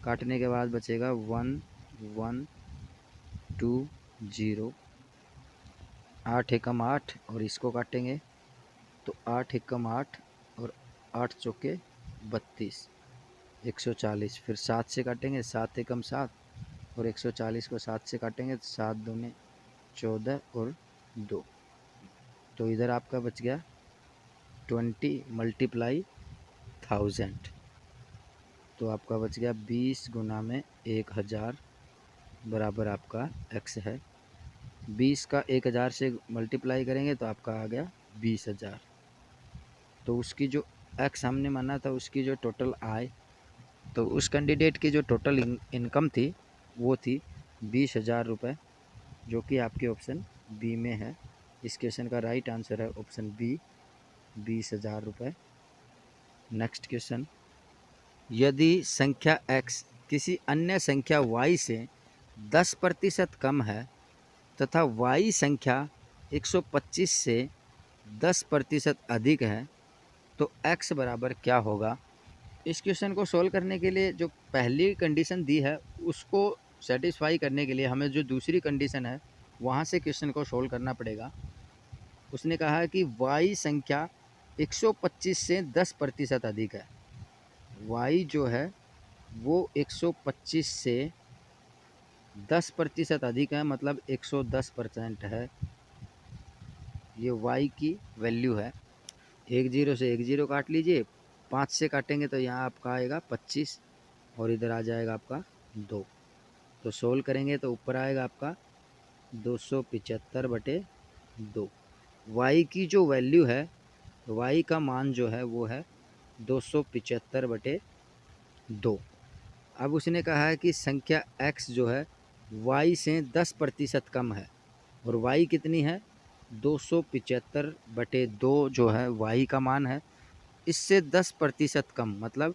काटने के बाद बचेगा 1120। 8 एकम 8 और इसको काटेंगे तो 8 एकम 8 और 8 चौके 32, 140। फिर 7 से काटेंगे, 7 एकम 7 और 140 को 7 से काटेंगे तो 7 दूने 14 और 2। तो इधर आपका बच गया 20 मल्टीप्लाई 1000। तो आपका बच गया 20 गुना में 1000 बराबर आपका x है। 20 का 1000 से मल्टीप्लाई करेंगे तो आपका आ गया 20,000। तो उसकी जो x हमने माना था उसकी जो टोटल आय, तो उस कैंडिडेट की जो टोटल इनकम थी वो थी 20,000 रुपये, जो कि आपके ऑप्शन बी में है। इस क्वेश्चन का राइट आंसर है ऑप्शन बी, 20,000 रुपये। नेक्स्ट क्वेश्चन, यदि संख्या x किसी अन्य संख्या y से 10% कम है तथा y संख्या 125 से 10% अधिक है तो x बराबर क्या होगा। इस क्वेश्चन को सोल्व करने के लिए जो पहली कंडीशन दी है उसको सेटिस्फाई करने के लिए हमें जो दूसरी कंडीशन है वहाँ से क्वेश्चन को सोल्व करना पड़ेगा। उसने कहा है कि y संख्या 125 से 10% अधिक है। y जो है वो 125 से 10% अधिक है, मतलब 110% है। ये y की वैल्यू है। एक जीरो से एक जीरो काट लीजिए, 5 से काटेंगे तो यहाँ आपका आएगा 25 और इधर आ जाएगा आपका 2। तो सोल्व करेंगे तो ऊपर आएगा आपका 275/2। y की जो वैल्यू है, y का मान जो है वो है 275/2। अब उसने कहा है कि संख्या x जो है y से 10% कम है, और y कितनी है 275/2 जो है y का मान है। इससे 10% कम, मतलब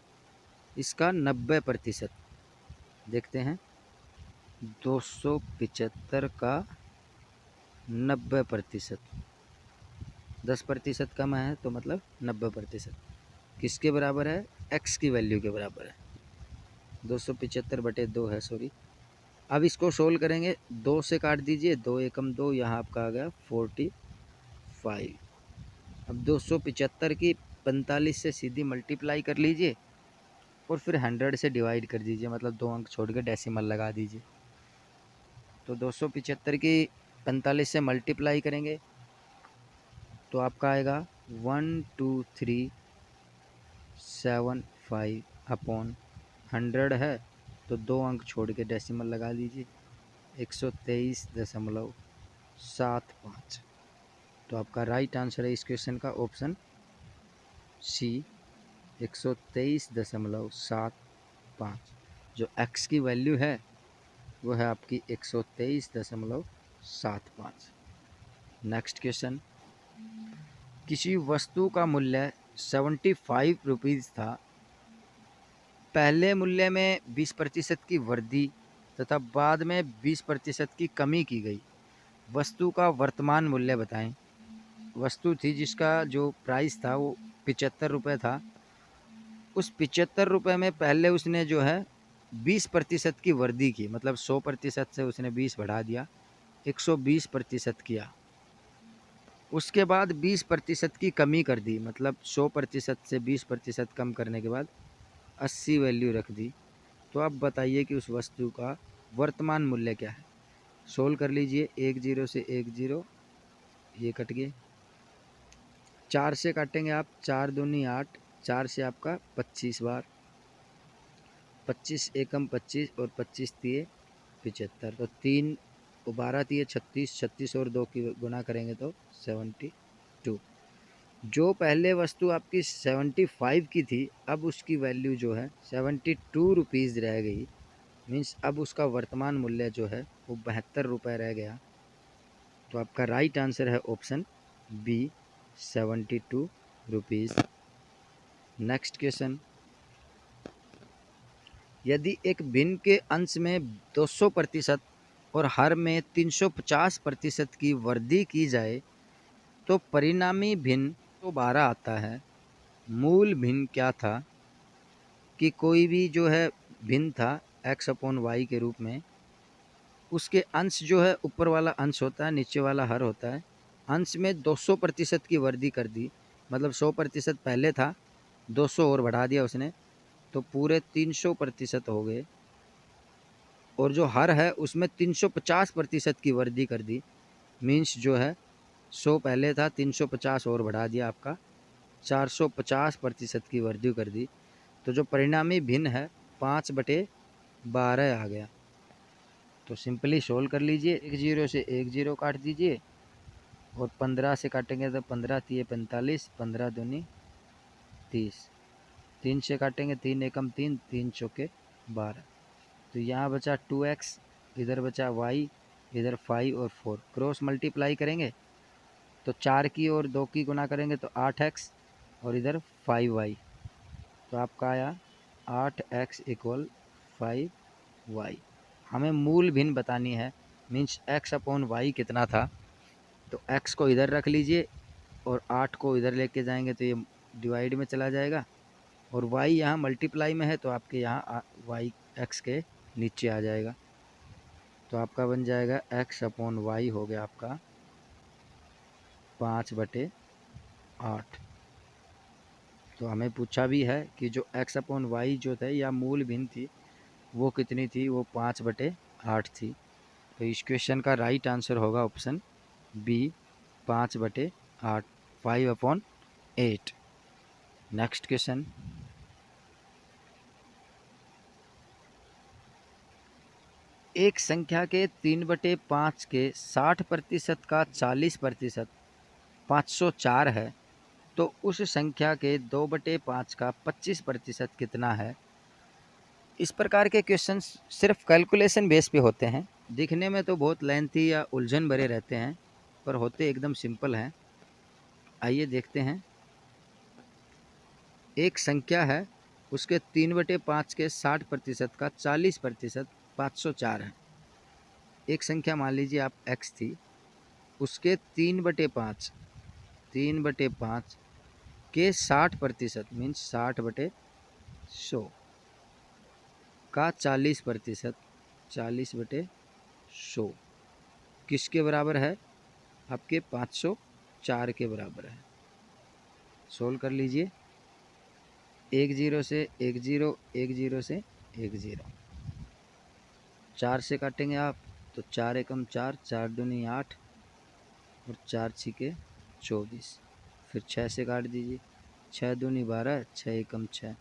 इसका 90%। देखते हैं 275 का 90%, 10% कम है तो मतलब 90%, किसके बराबर है? x की वैल्यू के बराबर है। 275/2 है, सॉरी। अब इसको सोल्व करेंगे, 2 से काट दीजिए, 2 एकम 2, यहाँ आपका आ गया 45। अब 275 की 45 से सीधी मल्टीप्लाई कर लीजिए और फिर 100 से डिवाइड कर दीजिए, मतलब 2 अंक छोड़ के डेसिमल लगा दीजिए। तो 275 की 45 से मल्टीप्लाई करेंगे तो आपका आएगा 12375 अपॉन 100 है, तो 2 अंक छोड़ के डेसिमल लगा दीजिए, 123.75। तो आपका राइट आंसर है इस क्वेश्चन का ऑप्शन सी, 123.75। जो x की वैल्यू है वो है आपकी 123.75। नेक्स्ट क्वेश्चन, किसी वस्तु का मूल्य 75 रुपीज़ था, पहले मूल्य में 20% की वृद्धि तथा बाद में 20% की कमी की गई, वस्तु का वर्तमान मूल्य बताएं। वस्तु थी जिसका जो प्राइस था वो 75 रुपये था, उस 75 रुपये में पहले उसने जो है 20% की वृद्धि की, मतलब 100% से उसने 20 बढ़ा दिया, 120% किया। उसके बाद 20% की कमी कर दी, मतलब 100% से 20% कम करने के बाद 80 वैल्यू रख दी। तो आप बताइए कि उस वस्तु का वर्तमान मूल्य क्या है। सोल्व कर लीजिए, 1 0 से 1 0, ये कट गए। 4 से काटेंगे आप, 4 दूनी 8, 4 से आपका 25 बार, 25 एकम 25 और 25 तिये 75, तो 3 12 तिये 36, 36 और 2 की गुना करेंगे तो 72। जो पहले वस्तु आपकी 75 की थी, अब उसकी वैल्यू जो है 72 रुपीज़ रह गई, मीन्स अब उसका वर्तमान मूल्य जो है वो 72 रुपये रह गया। तो आपका राइट आंसर है option B, 72 rupees. Next question, यदि एक भिन्न के अंश में 200% और हर में 350% की वृद्धि की जाए तो परिणामी भिन्न तो 12 आता है। मूल भिन्न क्या था? कि कोई भी जो है भिन्न था x/y के रूप में, उसके अंश जो है ऊपर वाला अंश होता है, नीचे वाला हर होता है। अंश में 200% की वृद्धि कर दी, मतलब 100% पहले था, 200 और बढ़ा दिया उसने, तो पूरे 300% हो गए। और जो हर है उसमें 350% की वृद्धि कर दी, मीन्स जो है 100 पहले था, 350 और बढ़ा दिया, आपका 450% की वृद्धि कर दी। तो जो परिणामी भिन्न है 5/12 आ गया। तो सिंपली सोल्व कर लीजिए, 1 0 से 1 0 काट दीजिए और 15 से काटेंगे तो 15 तिये 45, 15 दूनी 30, 3 से काटेंगे 3 एकम 3, 3 चौके 12। तो यहाँ बचा 2x, इधर बचा y, इधर 5 और 4, क्रॉस मल्टीप्लाई करेंगे तो 4 की और 2 की गुना करेंगे तो 8x और इधर 5y, तो आपका आया 8x = 5y। हमें मूल भिन्न बतानी है, मीन्स x/y कितना था। तो x को इधर रख लीजिए और 8 को इधर लेके जाएंगे तो ये डिवाइड में चला जाएगा, और y यहाँ मल्टीप्लाई में है तो आपके यहाँ y x के नीचे आ जाएगा। तो आपका बन जाएगा x/y हो गया आपका 5/8। तो हमें पूछा भी है कि जो x/y जो थे या मूल भिन्न थी वो कितनी थी, वो 5/8 थी। तो इस क्वेश्चन का राइट आंसर होगा ऑप्शन बी, 5/8, 5/8। नेक्स्ट क्वेश्चन, एक संख्या के 3/5 के 60% का 40% 504 है, तो उस संख्या के 2/5 का 25% कितना है? इस प्रकार के क्वेश्चंस सिर्फ कैलकुलेशन बेस पे होते हैं, दिखने में तो बहुत लेंथी या उलझन भरे रहते हैं, पर होते एकदम सिंपल हैं। आइए देखते हैं। एक संख्या है उसके 3/5 के 60% का 40% 504 है। एक संख्या मान लीजिए आप x थी, उसके 3/5 के 60% मीन्स 60/100 का 40% 40/100 किसके बराबर है? आपके 504 के बराबर है। सोल्व कर लीजिए। 1 0 से 1 0, 1 0 से 1 0, 4 से काटेंगे आप तो 4 एकम 4, 4 दूनी 8 और 4 छिके 24। फिर 6 से काट दीजिए, 6 दूनी 12, 6 एकम 6।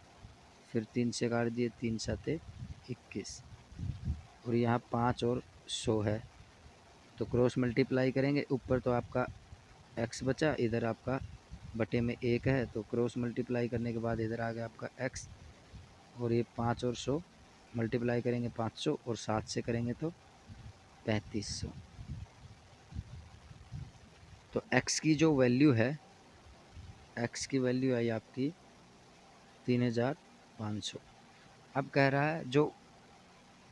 फिर 3 से काट दिए, 3 7 21 और यहाँ 5 और 100 है तो क्रॉस मल्टीप्लाई करेंगे। ऊपर तो आपका x बचा, इधर आपका बटे में 1 है तो क्रॉस मल्टीप्लाई करने के बाद इधर आ गया आपका x और ये 5 और 100 मल्टीप्लाई करेंगे 500 और 7 से करेंगे तो 3500। तो x की जो वैल्यू है, x की वैल्यू आई आपकी 3500। अब कह रहा है जो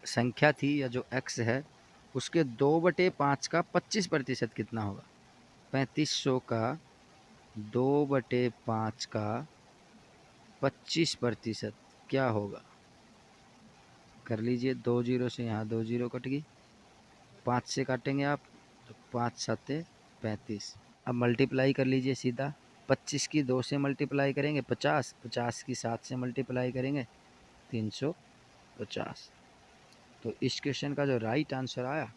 संख्या थी या जो x है उसके 2/5 का 25% कितना होगा? 3500 का 2/5 का 25% क्या होगा? कर लीजिए। 2 0 से यहाँ 2 0 कट गई, 5 से काटेंगे आप तो 5 7 35। अब मल्टीप्लाई कर लीजिए सीधा। 25 की 2 से मल्टीप्लाई करेंगे 50, 50 की 7 से मल्टीप्लाई करेंगे 350। तो इस क्वेश्चन का जो राइट आंसर आया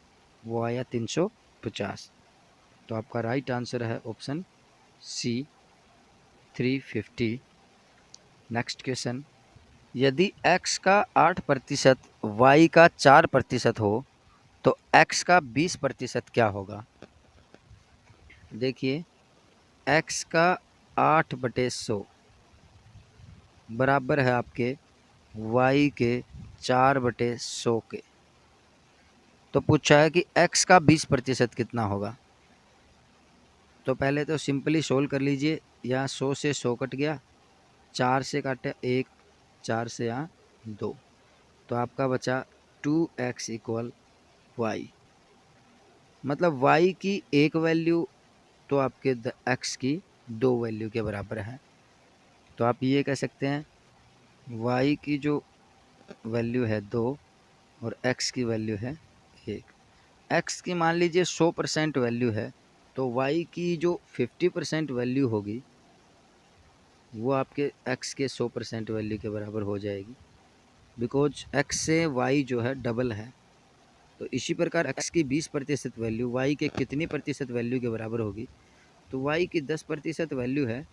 वो आया 350। तो आपका राइट आंसर है ऑप्शन सी 350। नेक्स्ट क्वेश्चन, यदि x का 8% y का 4% हो तो x का 20% क्या होगा? देखिए, x का 8/100 बराबर है आपके y के 4/100 के। तो पूछा है कि x का 20% कितना होगा। तो पहले तो सिंपली सोल्व कर लीजिए। यहाँ 100 से 100 कट गया, 4 से काटे 1, 4 से यहाँ 2, तो आपका बचा 2x = y। मतलब y की एक वैल्यू तो आपके x की 2 वैल्यू के बराबर है। तो आप ये कह सकते हैं y की जो वैल्यू है 2 और x की वैल्यू है 1। x की मान लीजिए 100% वैल्यू है तो y की जो 50% वैल्यू होगी वो आपके x के 100% वैल्यू के बराबर हो जाएगी, बिकॉज x से y जो है डबल है। तो इसी प्रकार x की 20% वैल्यू y के कितनी प्रतिशत वैल्यू के बराबर होगी? तो y की 10% वैल्यू है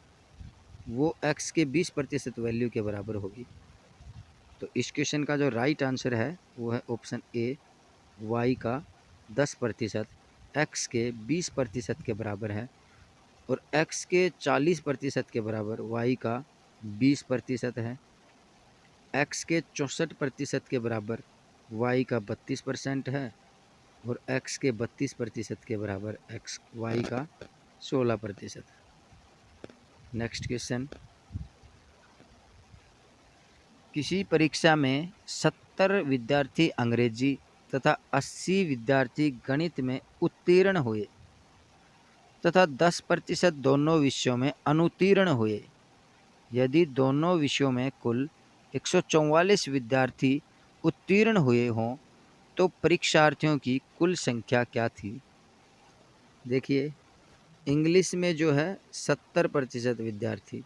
वो x के 20% वैल्यू के बराबर होगी। तो इस क्वेश्चन का जो राइट आंसर है वो है ऑप्शन ए, y का 10% x के 20% के बराबर है और x के 40% के बराबर y का 20% है। x के 64% के बराबर y का 32% है और x के 32% के बराबर y का 16%। नेक्स्ट क्वेश्चन, किसी परीक्षा में 70 विद्यार्थी अंग्रेजी तथा 80 विद्यार्थी गणित में उत्तीर्ण हुए तथा 10% दोनों विषयों में अनुत्तीर्ण हुए। यदि दोनों विषयों में कुल 144 विद्यार्थी उत्तीर्ण हुए हों तो परीक्षार्थियों की कुल संख्या क्या थी? देखिए, इंग्लिश में जो है 70% विद्यार्थी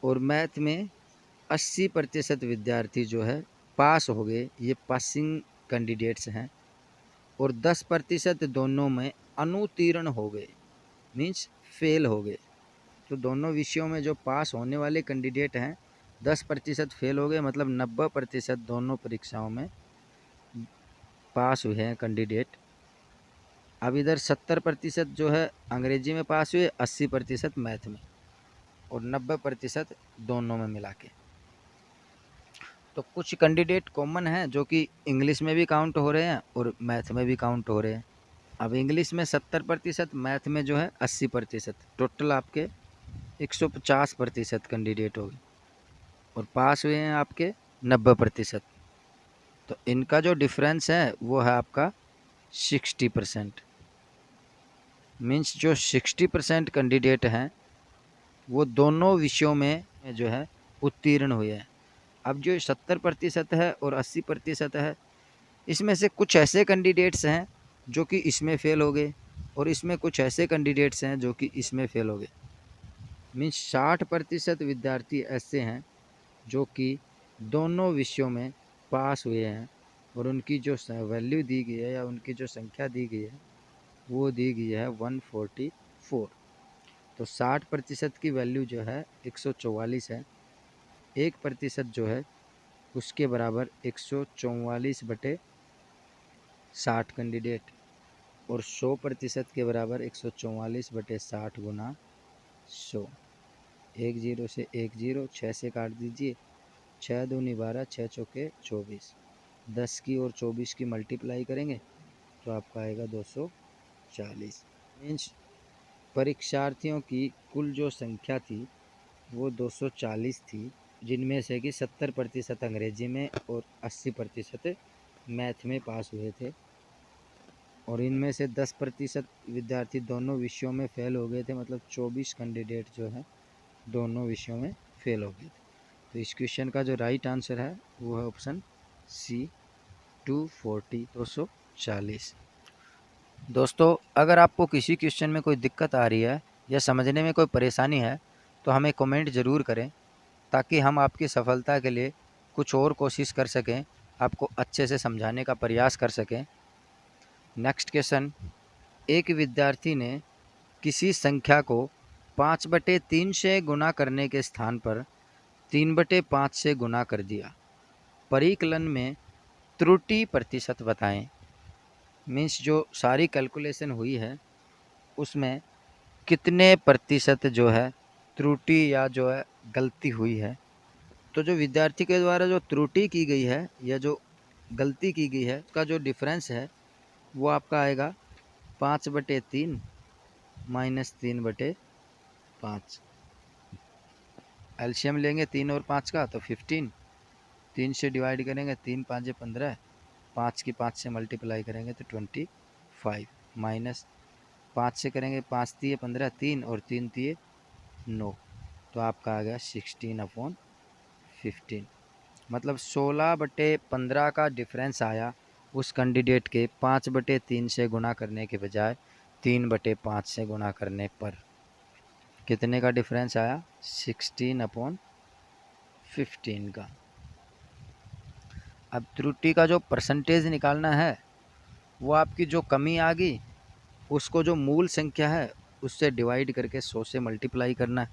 और मैथ में 80% विद्यार्थी जो है पास हो गए, ये पासिंग कैंडिडेट्स हैं। और 10% दोनों में अनुत्तीर्ण हो गए, मीन्स फेल हो गए। तो दोनों विषयों में जो पास होने वाले कैंडिडेट हैं 10% फेल हो गए, मतलब 90% दोनों परीक्षाओं में पास हुए हैं कैंडिडेट। अब इधर 70% जो है अंग्रेजी में पास हुए, 80% मैथ में और 90% दोनों में मिला के। तो कुछ कैंडिडेट कॉमन हैं जो कि इंग्लिश में भी काउंट हो रहे हैं और मैथ में भी काउंट हो रहे हैं। अब इंग्लिश में 70%, मैथ में जो है 80%, टोटल आपके 150% कैंडिडेट हो गए। और पास हुए हैं आपके 90%। तो इनका जो डिफरेंस है वो है आपका 60%। मीन्स जो 60% कैंडिडेट हैं वो दोनों विषयों में जो है उत्तीर्ण हुए हैं। अब जो 70% है और 80% है, इसमें से कुछ ऐसे कैंडिडेट्स हैं जो कि इसमें फेल हो गए और इसमें कुछ ऐसे कैंडिडेट्स हैं जो कि इसमें फेल हो गए। मीन्स 60% विद्यार्थी ऐसे हैं जो कि दोनों विषयों में पास हुए हैं और उनकी जो वैल्यू दी गई है या उनकी जो संख्या दी गई है वो दी गई है 144। तो 60% की वैल्यू जो है 144 है। 1% जो है उसके बराबर 144/60 कैंडिडेट और 100% के बराबर 144/60 गुना 100। 1 0 से 1 0, 6 से काट दीजिए, 6 दूनी 12, 6 चौके 24, 10 की और 24 की मल्टीप्लाई करेंगे तो आपका आएगा 240। मीन्स परीक्षार्थियों की कुल जो संख्या थी वो 240 थी, जिनमें से कि 70% अंग्रेजी में और 80% मैथ में पास हुए थे और इनमें से 10% विद्यार्थी दोनों विषयों में फेल हो गए थे। मतलब 24 कैंडिडेट जो है दोनों विषयों में फेल हो गए थे। तो इस क्वेश्चन का जो राइट आंसर है वो है ऑप्शन सी, 240। दोस्तों, अगर आपको किसी क्वेश्चन में कोई दिक्कत आ रही है या समझने में कोई परेशानी है तो हमें कमेंट ज़रूर करें ताकि हम आपकी सफलता के लिए कुछ और कोशिश कर सकें, आपको अच्छे से समझाने का प्रयास कर सकें। नेक्स्ट क्वेश्चन, एक विद्यार्थी ने किसी संख्या को 5/3 से गुना करने के स्थान पर 3/5 से गुना कर दिया। परिकलन में त्रुटि प्रतिशत बताएं। मीन्स जो सारी कैलकुलेशन हुई है उसमें कितने प्रतिशत जो है त्रुटि या जो है गलती हुई है। तो जो विद्यार्थी के द्वारा जो त्रुटि की गई है या जो गलती की गई है उसका जो डिफरेंस है वो आपका आएगा 5/3 माइनस 3/5। एलसीएम लेंगे 3 और 5 का तो 15, 3 से डिवाइड करेंगे, 3 5 15, 5 की 5 से मल्टीप्लाई करेंगे तो 25, माइनस 5 से करेंगे, 5 3 15, 3 और 3 3 9, तो आपका आ गया 16/15। मतलब 16/15 का डिफरेंस आया उस कैंडिडेट के 5/3 से गुना करने के बजाय 3/5 से गुना करने पर। कितने का डिफरेंस आया? 16/15 का। अब त्रुटि का जो परसेंटेज निकालना है वो आपकी जो कमी आ गई उसको जो मूल संख्या है उससे डिवाइड करके 100 से मल्टीप्लाई करना है।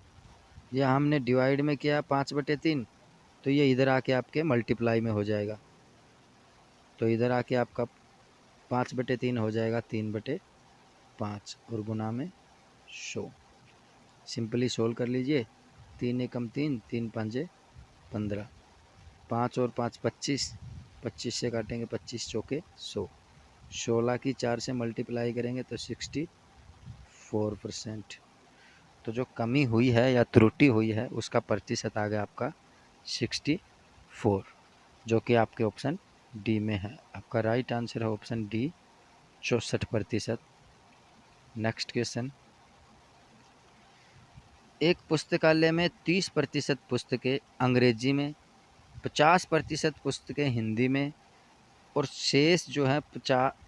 यह हमने डिवाइड में किया 5/3, तो ये इधर आके आपके मल्टीप्लाई में हो जाएगा। तो इधर आके आपका 5/3 हो जाएगा 3/5 और गुना में 100। सिंपली सोल्व कर लीजिए। 3 एकम 3, 3 5 15, 5 और 5 25, 25 से काटेंगे 25 चौके 100, 16 की 4 से मल्टीप्लाई करेंगे तो 64%। तो जो कमी हुई है या त्रुटि हुई है उसका प्रतिशत आ गया आपका 64, जो कि आपके ऑप्शन डी में है। आपका राइट आंसर है ऑप्शन डी, 64%। नेक्स्ट क्वेश्चन, एक पुस्तकालय में 30% पुस्तकें अंग्रेजी में, 50% पुस्तकें हिंदी में और शेष जो है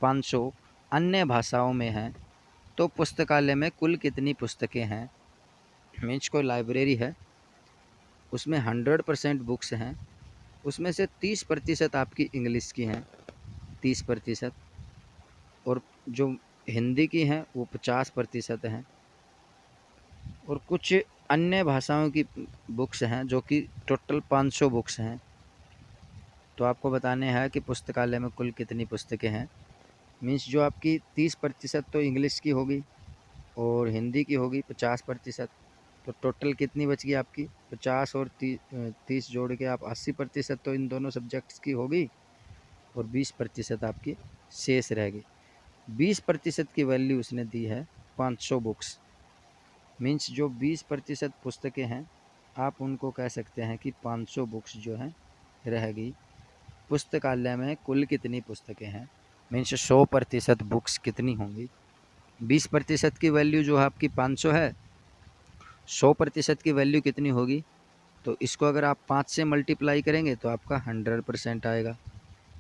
500 अन्य भाषाओं में हैं, तो पुस्तकालय में कुल कितनी पुस्तकें हैं? मीन्स कोई लाइब्रेरी है, उसमें 100% बुक्स हैं, उसमें से 30% आपकी इंग्लिश की हैं, 30%, और जो हिंदी की हैं वो 50% हैं, और कुछ अन्य भाषाओं की बुक्स हैं जो कि टोटल 500 बुक्स हैं। तो आपको बताने हैं कि पुस्तकालय में कुल कितनी पुस्तकें हैं। मीन्स जो आपकी 30% तो इंग्लिश की होगी और हिंदी की होगी 50%, तो टोटल कितनी बच गई आपकी? 50 और 30 जोड़ के आप 80% तो इन दोनों सब्जेक्ट्स की होगी और 20% आपकी शेष रहेगी। 20% की वैल्यू उसने दी है 500 बुक्स। मीन्स जो 20% पुस्तकें हैं आप उनको कह सकते हैं कि 500 बुक्स जो हैं रह गई। पुस्तकालय में कुल कितनी पुस्तकें हैं, मीन्स 100% बुक्स कितनी होंगी। 20% की वैल्यू जो है आपकी 500 है, 100% की वैल्यू कितनी होगी, तो इसको अगर आप 5 से मल्टीप्लाई करेंगे तो आपका 100% आएगा।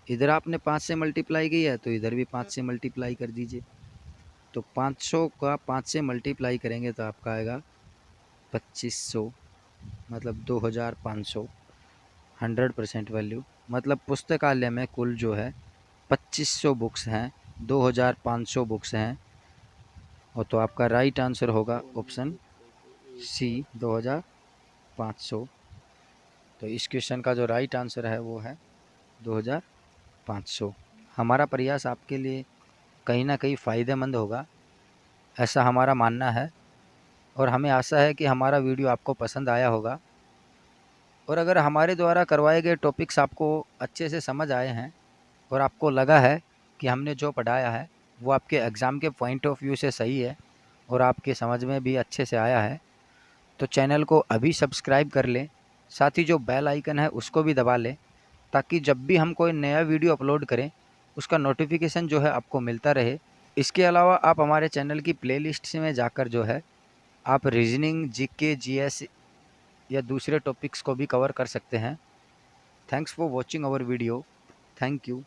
इधर आपने 5 से मल्टीप्लाई किया है तो इधर भी 5 से मल्टीप्लाई कर दीजिए। तो 500 का 5 से मल्टीप्लाई करेंगे तो आपका आएगा 2500, मतलब 2500, 100% वैल्यू। मतलब पुस्तकालय में कुल जो है 2500 बुक्स हैं, 2500 बुक्स हैं। और तो आपका राइट आंसर होगा ऑप्शन सी, 2500। तो इस क्वेश्चन का जो राइट आंसर है वो है 2500। हमारा प्रयास आपके लिए कहीं ना कहीं फ़ायदेमंद होगा, ऐसा हमारा मानना है। और हमें आशा है कि हमारा वीडियो आपको पसंद आया होगा। और अगर हमारे द्वारा करवाए गए टॉपिक्स आपको अच्छे से समझ आए हैं और आपको लगा है कि हमने जो पढ़ाया है वो आपके एग्ज़ाम के पॉइंट ऑफ व्यू से सही है और आपके समझ में भी अच्छे से आया है, तो चैनल को अभी सब्सक्राइब कर लें। साथ ही जो बेल आइकन है उसको भी दबा लें, ताकि जब भी हम कोई नया वीडियो अपलोड करें उसका नोटिफिकेशन जो है आपको मिलता रहे। इसके अलावा आप हमारे चैनल की प्लेलिस्ट में जाकर जो है आप रीजनिंग, जीके, जीएस या दूसरे टॉपिक्स को भी कवर कर सकते हैं। Thanks for watching our video. Thank you.